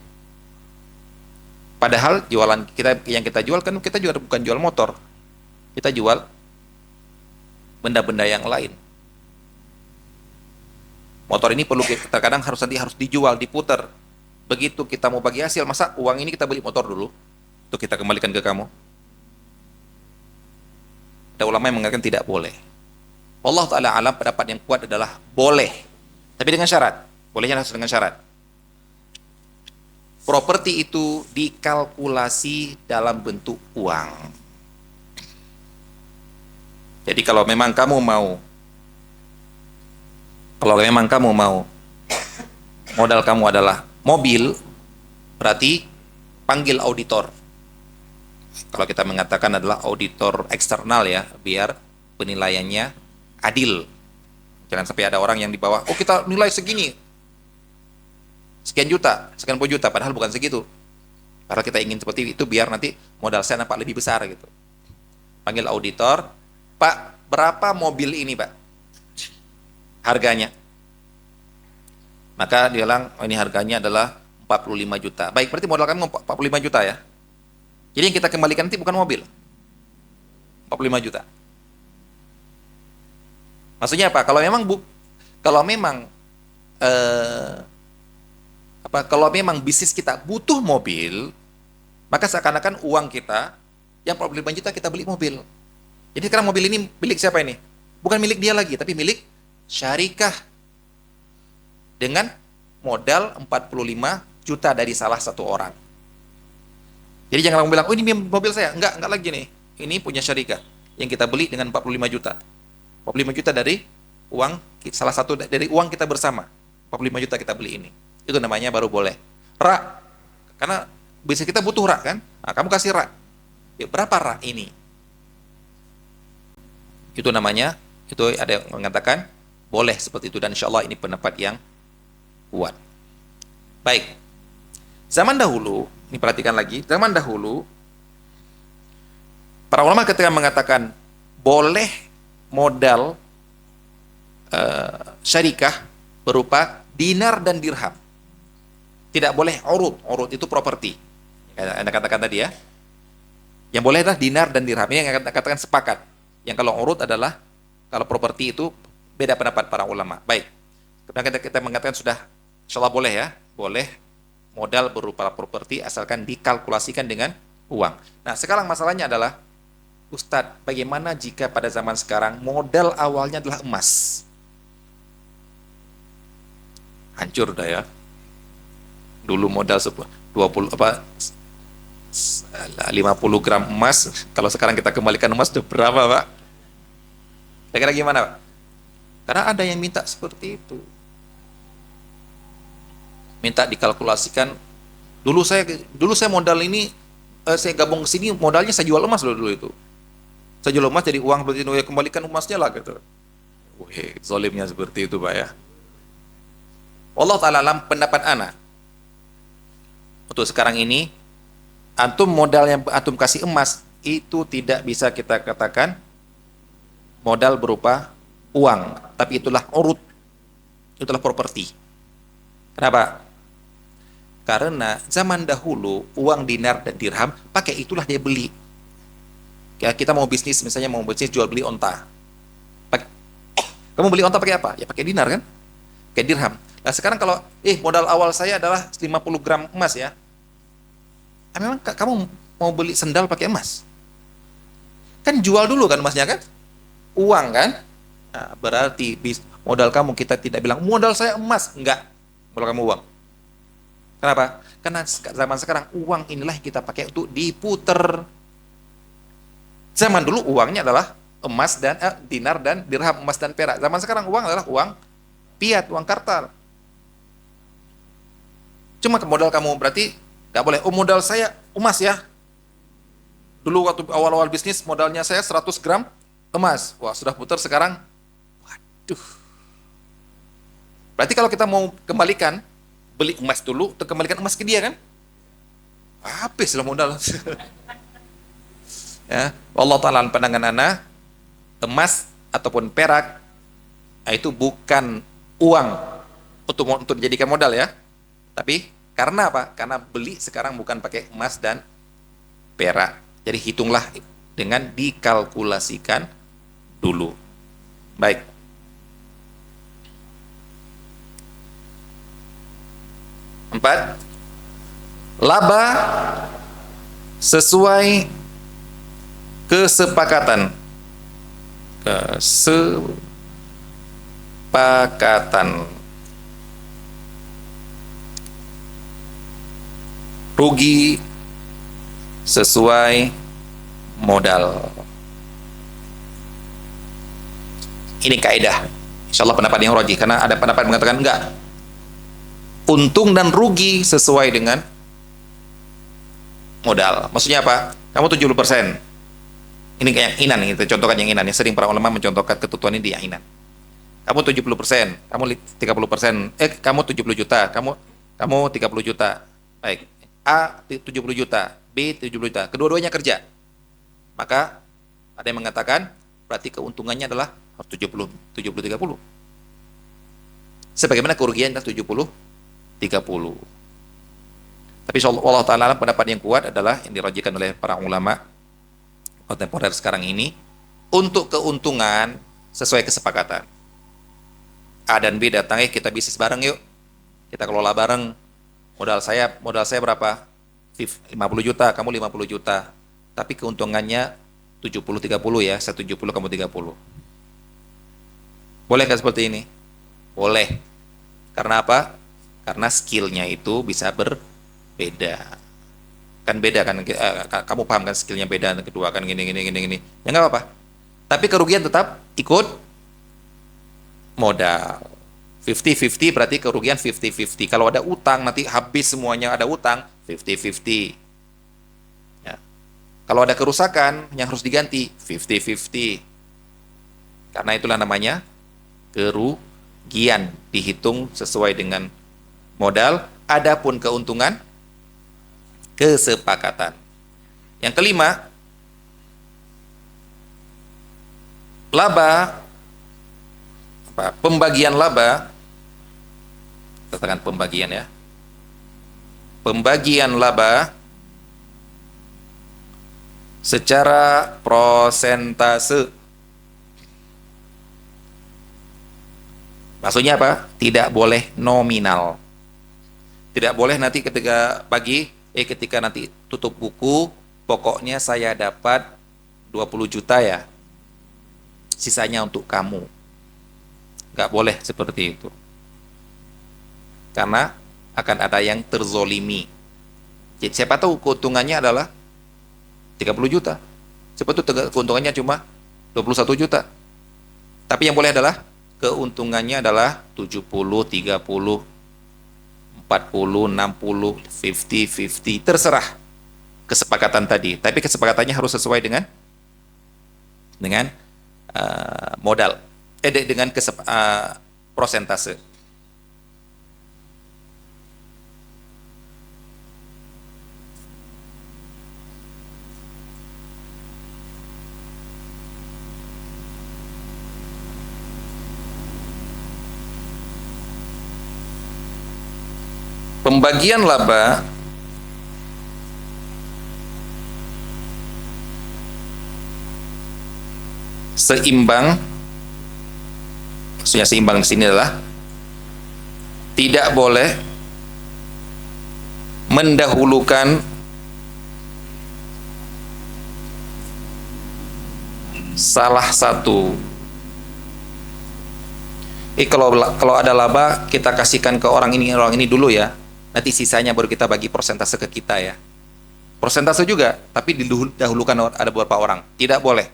Padahal jualan kita yang kita jual kan kita juga bukan jual motor. Kita jual benda-benda yang lain. Motor ini perlu terkadang harus dijual, diputar. Begitu kita mau bagi hasil, masa uang ini kita beli motor dulu, untuk kita kembalikan ke kamu? Ada ulama yang mengatakan tidak boleh. Allah Ta'ala alam, pendapat yang kuat adalah boleh. Tapi dengan syarat. Bolehnya harus dengan syarat. Properti itu dikalkulasi dalam bentuk uang. Jadi kalau memang kamu mau, modal kamu adalah mobil, berarti panggil auditor. Kalau kita mengatakan adalah auditor eksternal ya, biar penilaiannya adil. Jangan sampai ada orang yang di bawah, oh kita nilai segini, sekian juta, sekian puluh juta, padahal bukan segitu. Karena kita ingin seperti itu biar nanti modal saya nampak lebih besar gitu. Panggil auditor, Pak, berapa mobil ini Pak? Harganya. Maka dia bilang, oh, ini harganya adalah 45 juta. Baik, berarti modal kami 45 juta ya. Jadi yang kita kembalikan nanti bukan mobil. 45 juta. Maksudnya apa? Kalau memang bisnis kita butuh mobil, maka seakan-akan uang kita yang 45 juta kita beli mobil. Jadi sekarang mobil ini milik siapa ini? Bukan milik dia lagi, tapi milik syarikah dengan modal 45 juta dari salah satu orang. Jadi jangan kamu bilang, oh ini mobil saya. Enggak lagi nih. Ini punya syarikah yang kita beli dengan 45 juta. 45 juta dari uang, salah satu dari uang kita bersama. 45 juta kita beli ini. Itu namanya baru boleh. Rak. Karena bisnis kita butuh rak kan? Nah, kamu kasih rak. Ya, berapa rak ini? Itu namanya, itu ada yang mengatakan boleh seperti itu, dan insya Allah ini pendapat yang kuat. Baik. Zaman dahulu, ini perhatikan lagi, zaman dahulu para ulama ketika mengatakan boleh modal syarikah berupa dinar dan dirham. Tidak boleh urud. Urud itu properti. Anda katakan tadi ya. Yang boleh adalah dinar dan dirham. Ini yang katakan sepakat. Yang kalau urud adalah, kalau properti itu beda pendapat para ulama. Baik. Kemudian kita mengatakan sudah, insya Allah boleh ya. Boleh modal berupa properti asalkan dikalkulasikan dengan uang. Nah sekarang masalahnya adalah, Ustadz, bagaimana jika pada zaman sekarang modal awalnya adalah emas? Hancur dah ya. Dulu modal 50 gram emas, kalau sekarang kita kembalikan emas itu berapa, Pak? Kira-kira gimana, Pak? Karena ada yang minta seperti itu. Minta dikalkulasikan. Dulu saya modal ini, saya gabung ke sini, modalnya saya jual emas dulu itu. Saya jual emas jadi uang, berarti kembalikan emasnya lah gitu. Wih, zolimnya seperti itu, Pak ya. Allah Ta'ala alam, pendapat ana untuk sekarang ini, antum modal yang antum kasih emas itu tidak bisa kita katakan modal berupa uang, tapi itulah urut, itulah properti. Kenapa? Karena zaman dahulu uang dinar dan dirham pakai itulah dia beli. Kita mau bisnis, misalnya mau bisnis jual beli onta. Kamu beli onta pakai apa? Ya pakai dinar kan? Pakai dirham. Nah sekarang kalau modal awal saya adalah 50 gram emas ya. Memang kamu mau beli sendal pakai emas? Kan jual dulu kan emasnya kan? Uang kan? Nah, berarti modal kamu, kita tidak bilang modal saya emas, enggak. Modal kamu uang. Kenapa? Karena zaman sekarang uang inilah kita pakai untuk diputer. Zaman dulu uangnya adalah emas dan dinar dan dirham, emas dan perak. Zaman sekarang uang adalah uang fiat, uang kartal. Cuma modal kamu berarti nggak boleh. Oh modal saya emas ya. Dulu waktu awal-awal bisnis modalnya saya 100 gram emas. Wah sudah putar sekarang. Waduh. Berarti kalau kita mau kembalikan, beli emas dulu, untuk kembalikan emas ke dia kan? Habis lah modal. Ya, Allah Ta'ala pandangan ana, emas ataupun perak itu bukan uang untuk dijadikan modal ya. Tapi karena apa? Karena beli sekarang bukan pakai emas dan perak. Jadi hitunglah dengan dikalkulasikan dulu. Baik. Empat, Laba sesuai kesepakatan. Kesepakatan. Rugi sesuai modal. Ini kaidah. Insyaallah pendapat yang rajih, karena ada pendapat mengatakan enggak. Untung dan rugi sesuai dengan modal. Maksudnya apa? Kamu 70%. Ini kayak inan, kita contohkan yang inan. Yang sering para ulama mencontohkan ketentuan ini di inan. Kamu 70%, kamu 30%, kamu 70 juta, kamu 30 juta. Baik. A 70 juta, B 70 juta. Kedua-duanya kerja. Maka ada yang mengatakan berarti keuntungannya adalah 70 30. Sebagaimana kerugian adalah 70 30. Tapi Allah Ta'ala pendapat yang kuat adalah yang dirajikan oleh para ulama kontemporer sekarang ini, untuk keuntungan sesuai kesepakatan. A dan B datang, kita bisnis bareng yuk, kita kelola bareng. Modal saya berapa? 50 juta, kamu 50 juta. Tapi keuntungannya 70-30 ya, saya 70, kamu 30. Boleh kan seperti ini? Boleh. Karena apa? Karena skillnya itu bisa berbeda. Kan beda kan, kamu paham kan skillnya beda, kedua kan gini. Ya nggak apa-apa. Tapi kerugian tetap ikut modal. 50-50 berarti kerugian 50-50. Kalau ada utang nanti habis semuanya, ada utang 50-50. Ya. Kalau ada kerusakan yang harus diganti 50-50. Karena itulah namanya kerugian, dihitung sesuai dengan modal. Adapun keuntungan kesepakatan. Yang kelima, laba, pembagian laba. Katakan pembagian ya. Pembagian laba secara prosentase. Maksudnya apa? Tidak boleh nominal. Tidak boleh nanti ketika ketika nanti tutup buku, pokoknya saya dapat 20 juta ya, sisanya untuk kamu. Nggak boleh seperti itu. Karena akan ada yang terzolimi. Jadi siapa tahu keuntungannya adalah 30 juta. Siapa tahu keuntungannya cuma 21 juta. Tapi yang boleh adalah keuntungannya adalah 70, 30, 40, 60, 50, terserah kesepakatan tadi. Tapi kesepakatannya harus sesuai dengan modal, dengan prosentase. Pembagian laba seimbang, maksudnya seimbang di sini adalah tidak boleh mendahulukan salah satu. Kalau ada laba, kita kasihkan ke orang ini dulu ya. Nanti sisanya baru kita bagi persentase ke kita ya. Persentase juga, tapi didahulukan ada beberapa orang. Tidak boleh.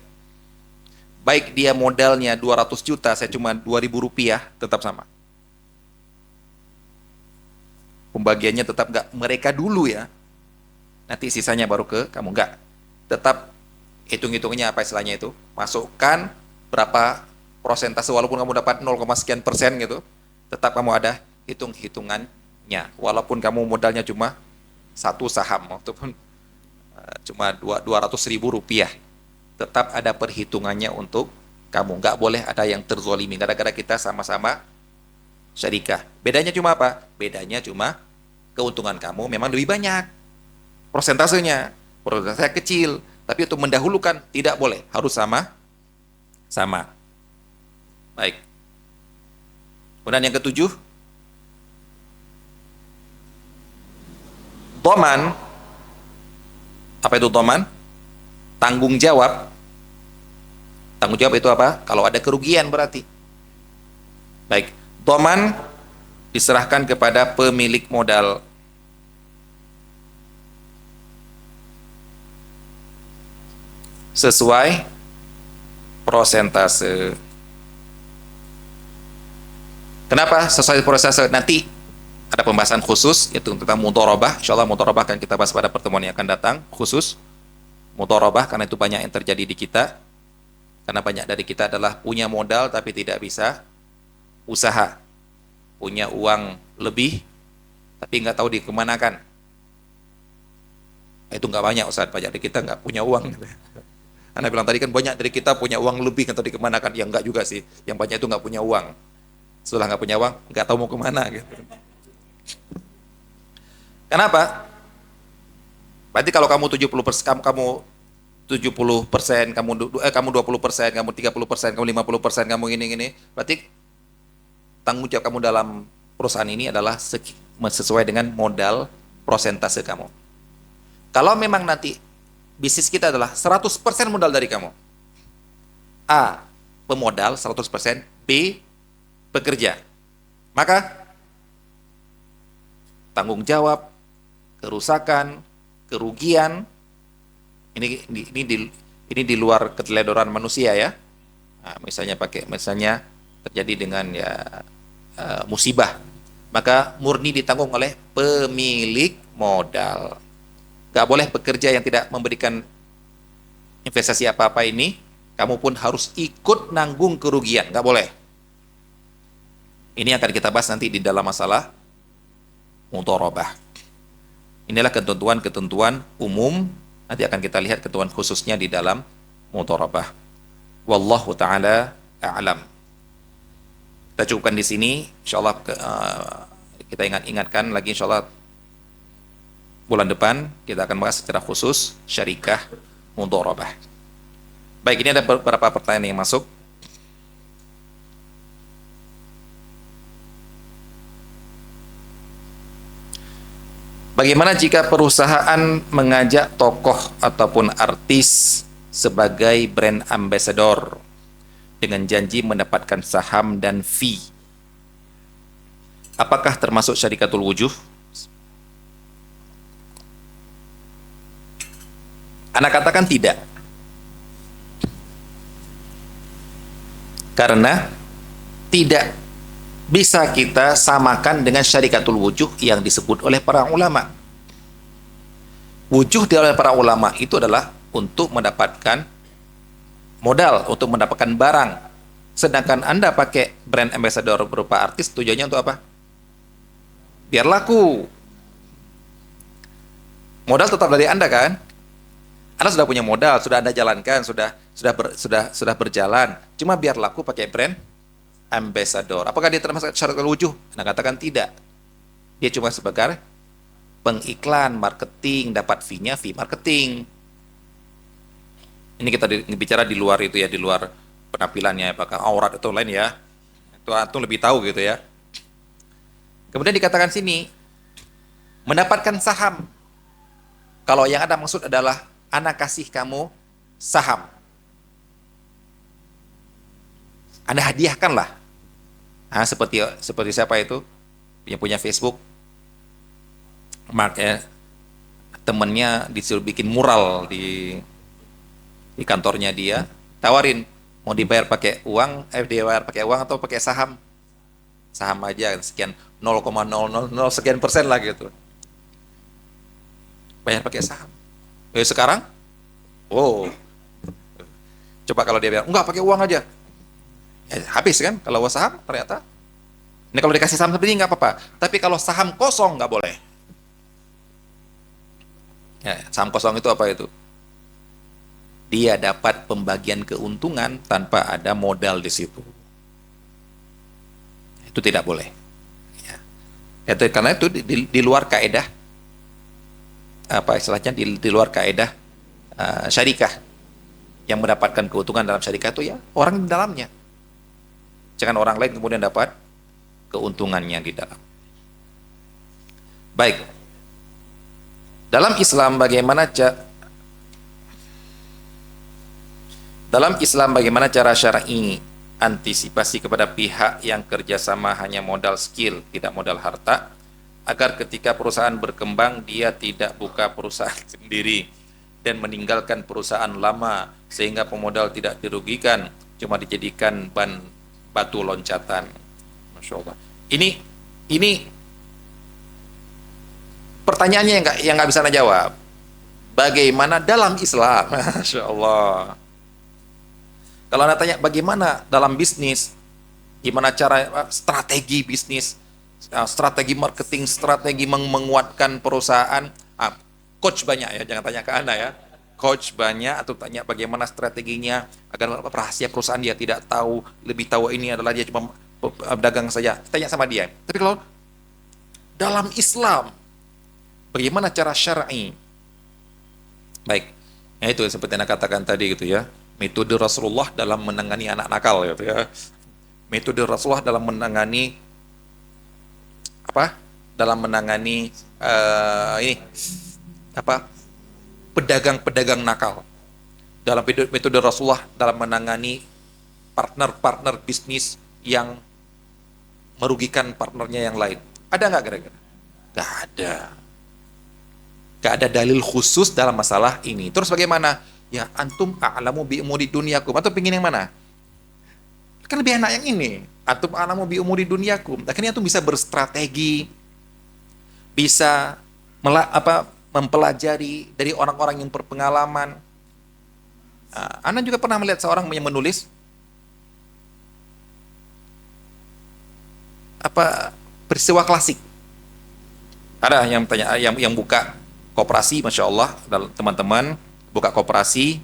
Baik dia modalnya 200 juta, saya cuma 2.000 rupiah, tetap sama. Pembagiannya tetap nggak mereka dulu ya. Nanti sisanya baru ke kamu, nggak. Tetap hitung-hitungnya apa istilahnya itu. Masukkan berapa persentase, walaupun kamu dapat 0, sekian persen gitu, tetap kamu ada hitung-hitungan. Walaupun kamu modalnya cuma satu saham ataupun cuma 200.000 rupiah, tetap ada perhitungannya untuk kamu. Nggak boleh ada yang terzolimi gara-gara kita sama-sama syarikah. Bedanya cuma apa? Bedanya cuma keuntungan kamu memang lebih banyak persentasenya kecil, tapi untuk mendahulukan tidak boleh, harus sama. Baik. Kemudian yang ketujuh, Dhaman, apa itu dhaman? Tanggung jawab. Tanggung jawab itu apa? Kalau ada kerugian berarti. Baik, dhaman diserahkan kepada pemilik modal. Sesuai prosentase. Kenapa sesuai prosentase? Nanti ada pembahasan khusus yaitu tentang mudharabah. Insyaallah mudharabah akan kita bahas pada pertemuan yang akan datang, khusus mudharabah, karena itu banyak yang terjadi di kita. Karena banyak dari kita adalah punya modal tapi tidak bisa usaha. Punya uang lebih tapi nggak tahu dikemanakan. Itu nggak banyak, Ustaz. Banyak dari kita nggak punya uang. Anda bilang tadi kan banyak dari kita punya uang lebih atau dikemanakan. Ya enggak juga sih. Yang banyak itu nggak punya uang. Setelah nggak punya uang, nggak tahu mau kemana gitu. Kenapa? Berarti kalau kamu 70%, kamu 70%, kamu 20%, kamu 30%, kamu 50%, kamu ini, berarti tanggung jawab kamu dalam perusahaan ini adalah sesuai dengan modal prosentase kamu. Kalau memang nanti bisnis kita adalah 100% modal dari kamu. A, pemodal 100%, B, pekerja. Maka tanggung jawab, kerusakan, kerugian, ini di luar keteledoran manusia ya. Nah, misalnya terjadi dengan musibah, maka murni ditanggung oleh pemilik modal. Gak boleh pekerja yang tidak memberikan investasi apa-apa ini, kamu pun harus ikut nanggung kerugian, gak boleh. Ini akan kita bahas nanti di dalam masalah mudharabah. Inilah ketentuan-ketentuan umum, nanti akan kita lihat ketentuan khususnya di dalam mudharabah. Wallahu ta'ala a'lam. Kita cukupkan di sini, insyaallah kita ingatkan lagi, insyaallah bulan depan kita akan bahas secara khusus syarikah mudharabah. Baik, ini ada beberapa pertanyaan yang masuk. Bagaimana jika perusahaan mengajak tokoh ataupun artis sebagai brand ambassador dengan janji mendapatkan saham dan fee? Apakah termasuk syarikatul wujuh? Anak katakan tidak. Karena tidak bisa kita samakan dengan syarikatul wujuh yang disebut oleh para ulama. Wujuh oleh para ulama itu adalah untuk mendapatkan modal, untuk mendapatkan barang. Sedangkan Anda pakai brand ambassador berupa artis, tujuannya untuk apa? Biar laku. Modal tetap dari Anda kan? Anda sudah punya modal, sudah Anda jalankan, sudah berjalan. Cuma biar laku pakai brand ambassador. Apakah dia termasuk syarikatul wujuh? Anda katakan tidak. Dia cuma sebagai pengiklan, marketing, dapat fee-nya, fee marketing. Ini kita bicara di luar itu ya, di luar penampilannya, apakah aurat atau lain ya. Itu antum lebih tahu gitu ya. Kemudian dikatakan sini, mendapatkan saham. Kalau yang ada maksud adalah, Ana kasih kamu saham. Anda hadiahkanlah. Nah, seperti siapa itu? Yang punya Facebook. Mark ya, temennya disuruh bikin mural di kantornya dia, tawarin mau dibayar pakai uang, dibayar pakai uang atau pakai saham? Saham aja sekian 0,000 sekian persen lah gitu. Bayar pakai saham. Sekarang, oh, coba kalau dia bilang enggak pakai uang aja, ya, habis kan? Kalau saham ternyata, ini kalau dikasih saham seperti ini nggak apa-apa, tapi kalau saham kosong nggak boleh. Ya, saham kosong itu apa itu? Dia dapat pembagian keuntungan tanpa ada modal di situ. Itu tidak boleh. Ya. Itu karena itu di luar kaedah, apa istilahnya, di luar kaedah syarikah. Yang mendapatkan keuntungan dalam syarikah itu ya orang di dalamnya. Jangan orang lain kemudian dapat keuntungannya di dalam. Baik. Dalam Islam bagaimana cara syar'i antisipasi kepada pihak yang kerjasama hanya modal skill, tidak modal harta, agar ketika perusahaan berkembang dia tidak buka perusahaan sendiri dan meninggalkan perusahaan lama sehingga pemodal tidak dirugikan, cuma dijadikan batu loncatan. Masya Allah. Ini pertanyaannya yang nggak bisa anda jawab. Bagaimana dalam Islam? Masya Allah. Kalau anda tanya bagaimana dalam bisnis, gimana cara strategi bisnis, strategi marketing, strategi menguatkan perusahaan, coach banyak ya, jangan tanya ke anda ya. Coach banyak atau tanya bagaimana strateginya agar rahasia perusahaan dia tidak tahu, lebih tahu ini adalah dia cuma dagang saja. Tanya sama dia. Tapi kalau dalam Islam, bagaimana cara syar'i? Baik, ya itu seperti yang anda katakan tadi gitu ya. Metode Rasulullah dalam menangani anak nakal gitu ya. Metode Rasulullah dalam menangani apa? Dalam menangani pedagang-pedagang nakal. Dalam metode Rasulullah dalam menangani partner-partner bisnis yang merugikan partnernya yang lain. Ada nggak kira-kira? Nggak ada. Nggak ada dalil khusus dalam masalah ini. Terus bagaimana? Ya antum a'lamu bi umuri dunyakum. Atau pingin yang mana? Kan lebih enak yang ini. Antum a'lamu bi umuri dunyakum. Akhirnya antum bisa berstrategi, bisa mempelajari dari orang-orang yang berpengalaman. Anda juga pernah melihat seorang yang menulis peristiwa klasik. Ada yang tanya, yang buka koperasi, masya Allah, teman-teman buka koperasi,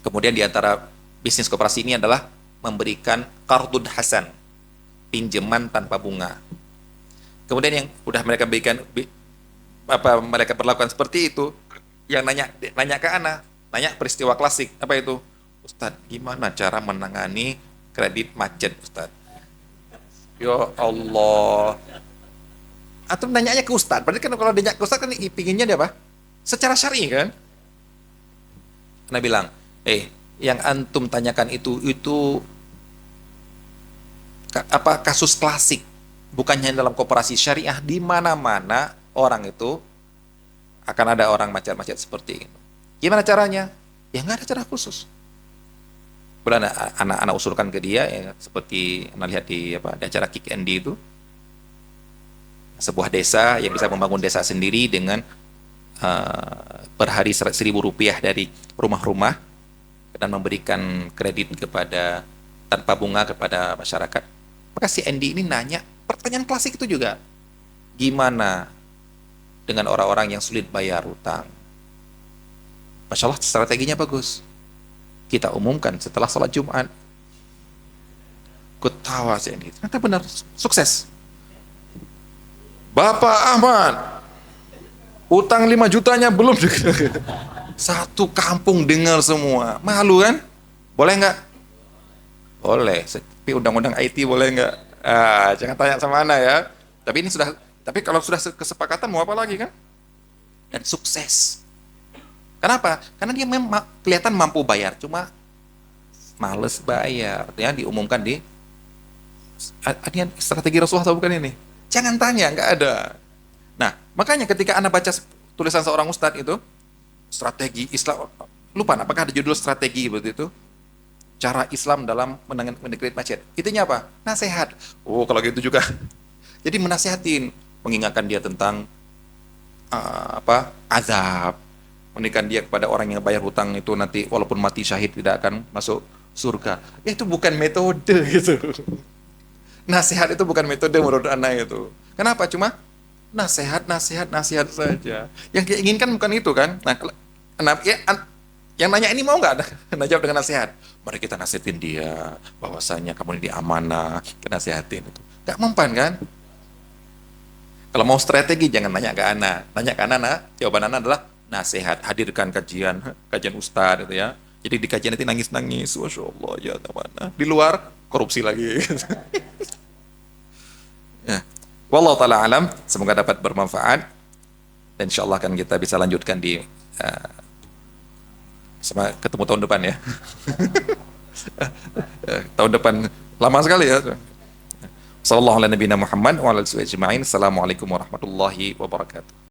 kemudian di antara bisnis koperasi ini adalah memberikan qardun hasan, pinjaman tanpa bunga. Kemudian yang udah mereka berikan, mereka perlakukan seperti itu, yang nanya ke ana, nanya peristiwa klasik, apa itu? Ustadz, gimana cara menangani kredit macet, Ustadz? Ya Allah. Atau nanyanya ke Ustadz, berarti kan kalau nanya ke Ustadz kan pinginnya dia apa? Secara syar'i kan? Anda bilang, yang antum tanyakan itu kasus klasik, bukannya dalam koperasi syariah. Di mana-mana orang itu akan ada orang macet-macet seperti itu. Gimana caranya? Ya nggak ada cara khusus. Kemudian anak usulkan ke dia, ya, seperti anda lihat di acara Kick Andy itu, sebuah desa yang bisa membangun desa sendiri dengan per hari Rp1.000 dari rumah-rumah dan memberikan kredit tanpa bunga kepada masyarakat. Maka si Andy ini nanya pertanyaan klasik itu juga, gimana dengan orang-orang yang sulit bayar hutang? Masya Allah, strateginya bagus. Kita umumkan setelah sholat Jumat. Ketawa si Andy, ternyata benar, sukses. Bapak Ahmad, utang 5 jutanya belum. Satu kampung dengar semua. Malu kan? Boleh nggak? Boleh. Tapi undang-undang IT boleh nggak? Jangan tanya sama ana ya. Tapi kalau sudah kesepakatan mau apa lagi kan? Dan sukses. Kenapa? Karena dia memang kelihatan mampu bayar, cuma males bayar. Ya, diumumkan di strategi Rasulullah atau bukan ini? Jangan tanya, nggak ada. Nah, makanya ketika Anda baca tulisan seorang ustadz itu, strategi Islam, lupa apakah ada judul strategi begitu itu? Cara Islam dalam menangani macet. Itunya apa? Nasihat. Oh, kalau gitu juga. Jadi menasihatin, mengingatkan dia tentang azab, mengingatkan dia kepada orang yang bayar hutang itu nanti walaupun mati syahid tidak akan masuk surga. Itu bukan metode gitu. Nasihat itu bukan metode menurut anak itu. Kenapa? Cuma nasihat saja. Yang dia inginkan bukan itu kan. Nah, yang nanya ini mau nggak Anda jawab dengan nasihat? Mari kita nasihatin dia bahwasanya kamu ini amanah, kita nasihatin itu. Nggak mempan kan? Kalau mau strategi jangan nanya ke Ana. Nanya ke Ana, jawaban Ana adalah nasihat. Hadirkan kajian ustadz itu ya. Jadi di kajian nanti nangis-nangis, Masya Allah ya mana. Di luar korupsi lagi. Ya. Wallahu ta'ala alam, semoga dapat bermanfaat. Dan insya Allah akan kita bisa lanjutkan di sama ketemu tahun depan ya. Tahun depan lama sekali ya. Sallallahu alaihi Muhammad wa ala alihi ajma'in. Assalamualaikum warahmatullahi wabarakatuh.